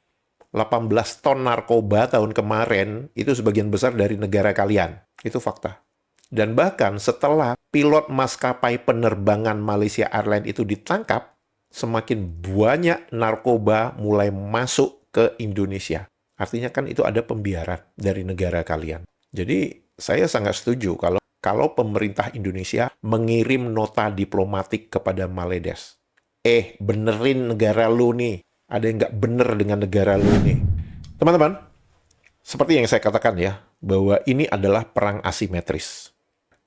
18 ton narkoba tahun kemarin itu sebagian besar dari negara kalian. Itu fakta. Dan bahkan setelah pilot maskapai penerbangan Malaysia Airlines itu ditangkap, semakin banyak narkoba mulai masuk ke Indonesia. Artinya kan itu ada pembiaran dari negara kalian. Jadi saya sangat setuju kalau pemerintah Indonesia mengirim nota diplomatik kepada Maledes. Benerin negara lu nih. Ada yang nggak bener dengan negara lu nih. Teman-teman, seperti yang saya katakan ya, bahwa ini adalah perang asimetris.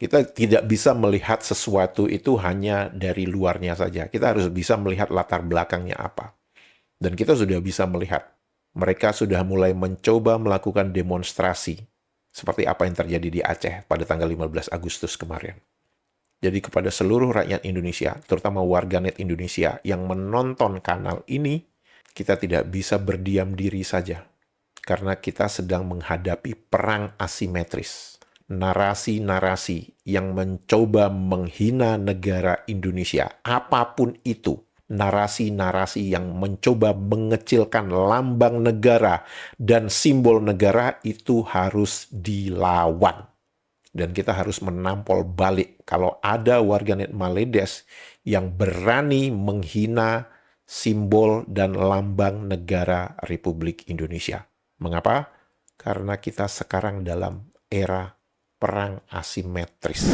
Kita tidak bisa melihat sesuatu itu hanya dari luarnya saja. Kita harus bisa melihat latar belakangnya apa. Dan kita sudah bisa melihat. Mereka sudah mulai mencoba melakukan demonstrasi. Seperti apa yang terjadi di Aceh pada tanggal 15 Agustus kemarin. Jadi kepada seluruh rakyat Indonesia, terutama warganet Indonesia yang menonton kanal ini, kita tidak bisa berdiam diri saja. Karena kita sedang menghadapi perang asimetris. Narasi-narasi yang mencoba menghina negara Indonesia, apapun itu. Narasi-narasi yang mencoba mengecilkan lambang negara dan simbol negara itu harus dilawan. Dan kita harus menampol balik kalau ada warganet Maledes yang berani menghina simbol dan lambang negara Republik Indonesia. Mengapa? Karena kita sekarang dalam era perang asimetris.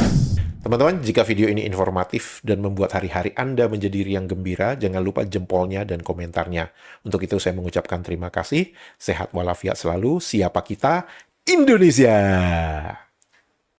Teman-teman, jika video ini informatif dan membuat hari-hari Anda menjadi riang gembira, jangan lupa jempolnya dan komentarnya. Untuk itu saya mengucapkan terima kasih. Sehat walafiat selalu. Siapa kita? Indonesia!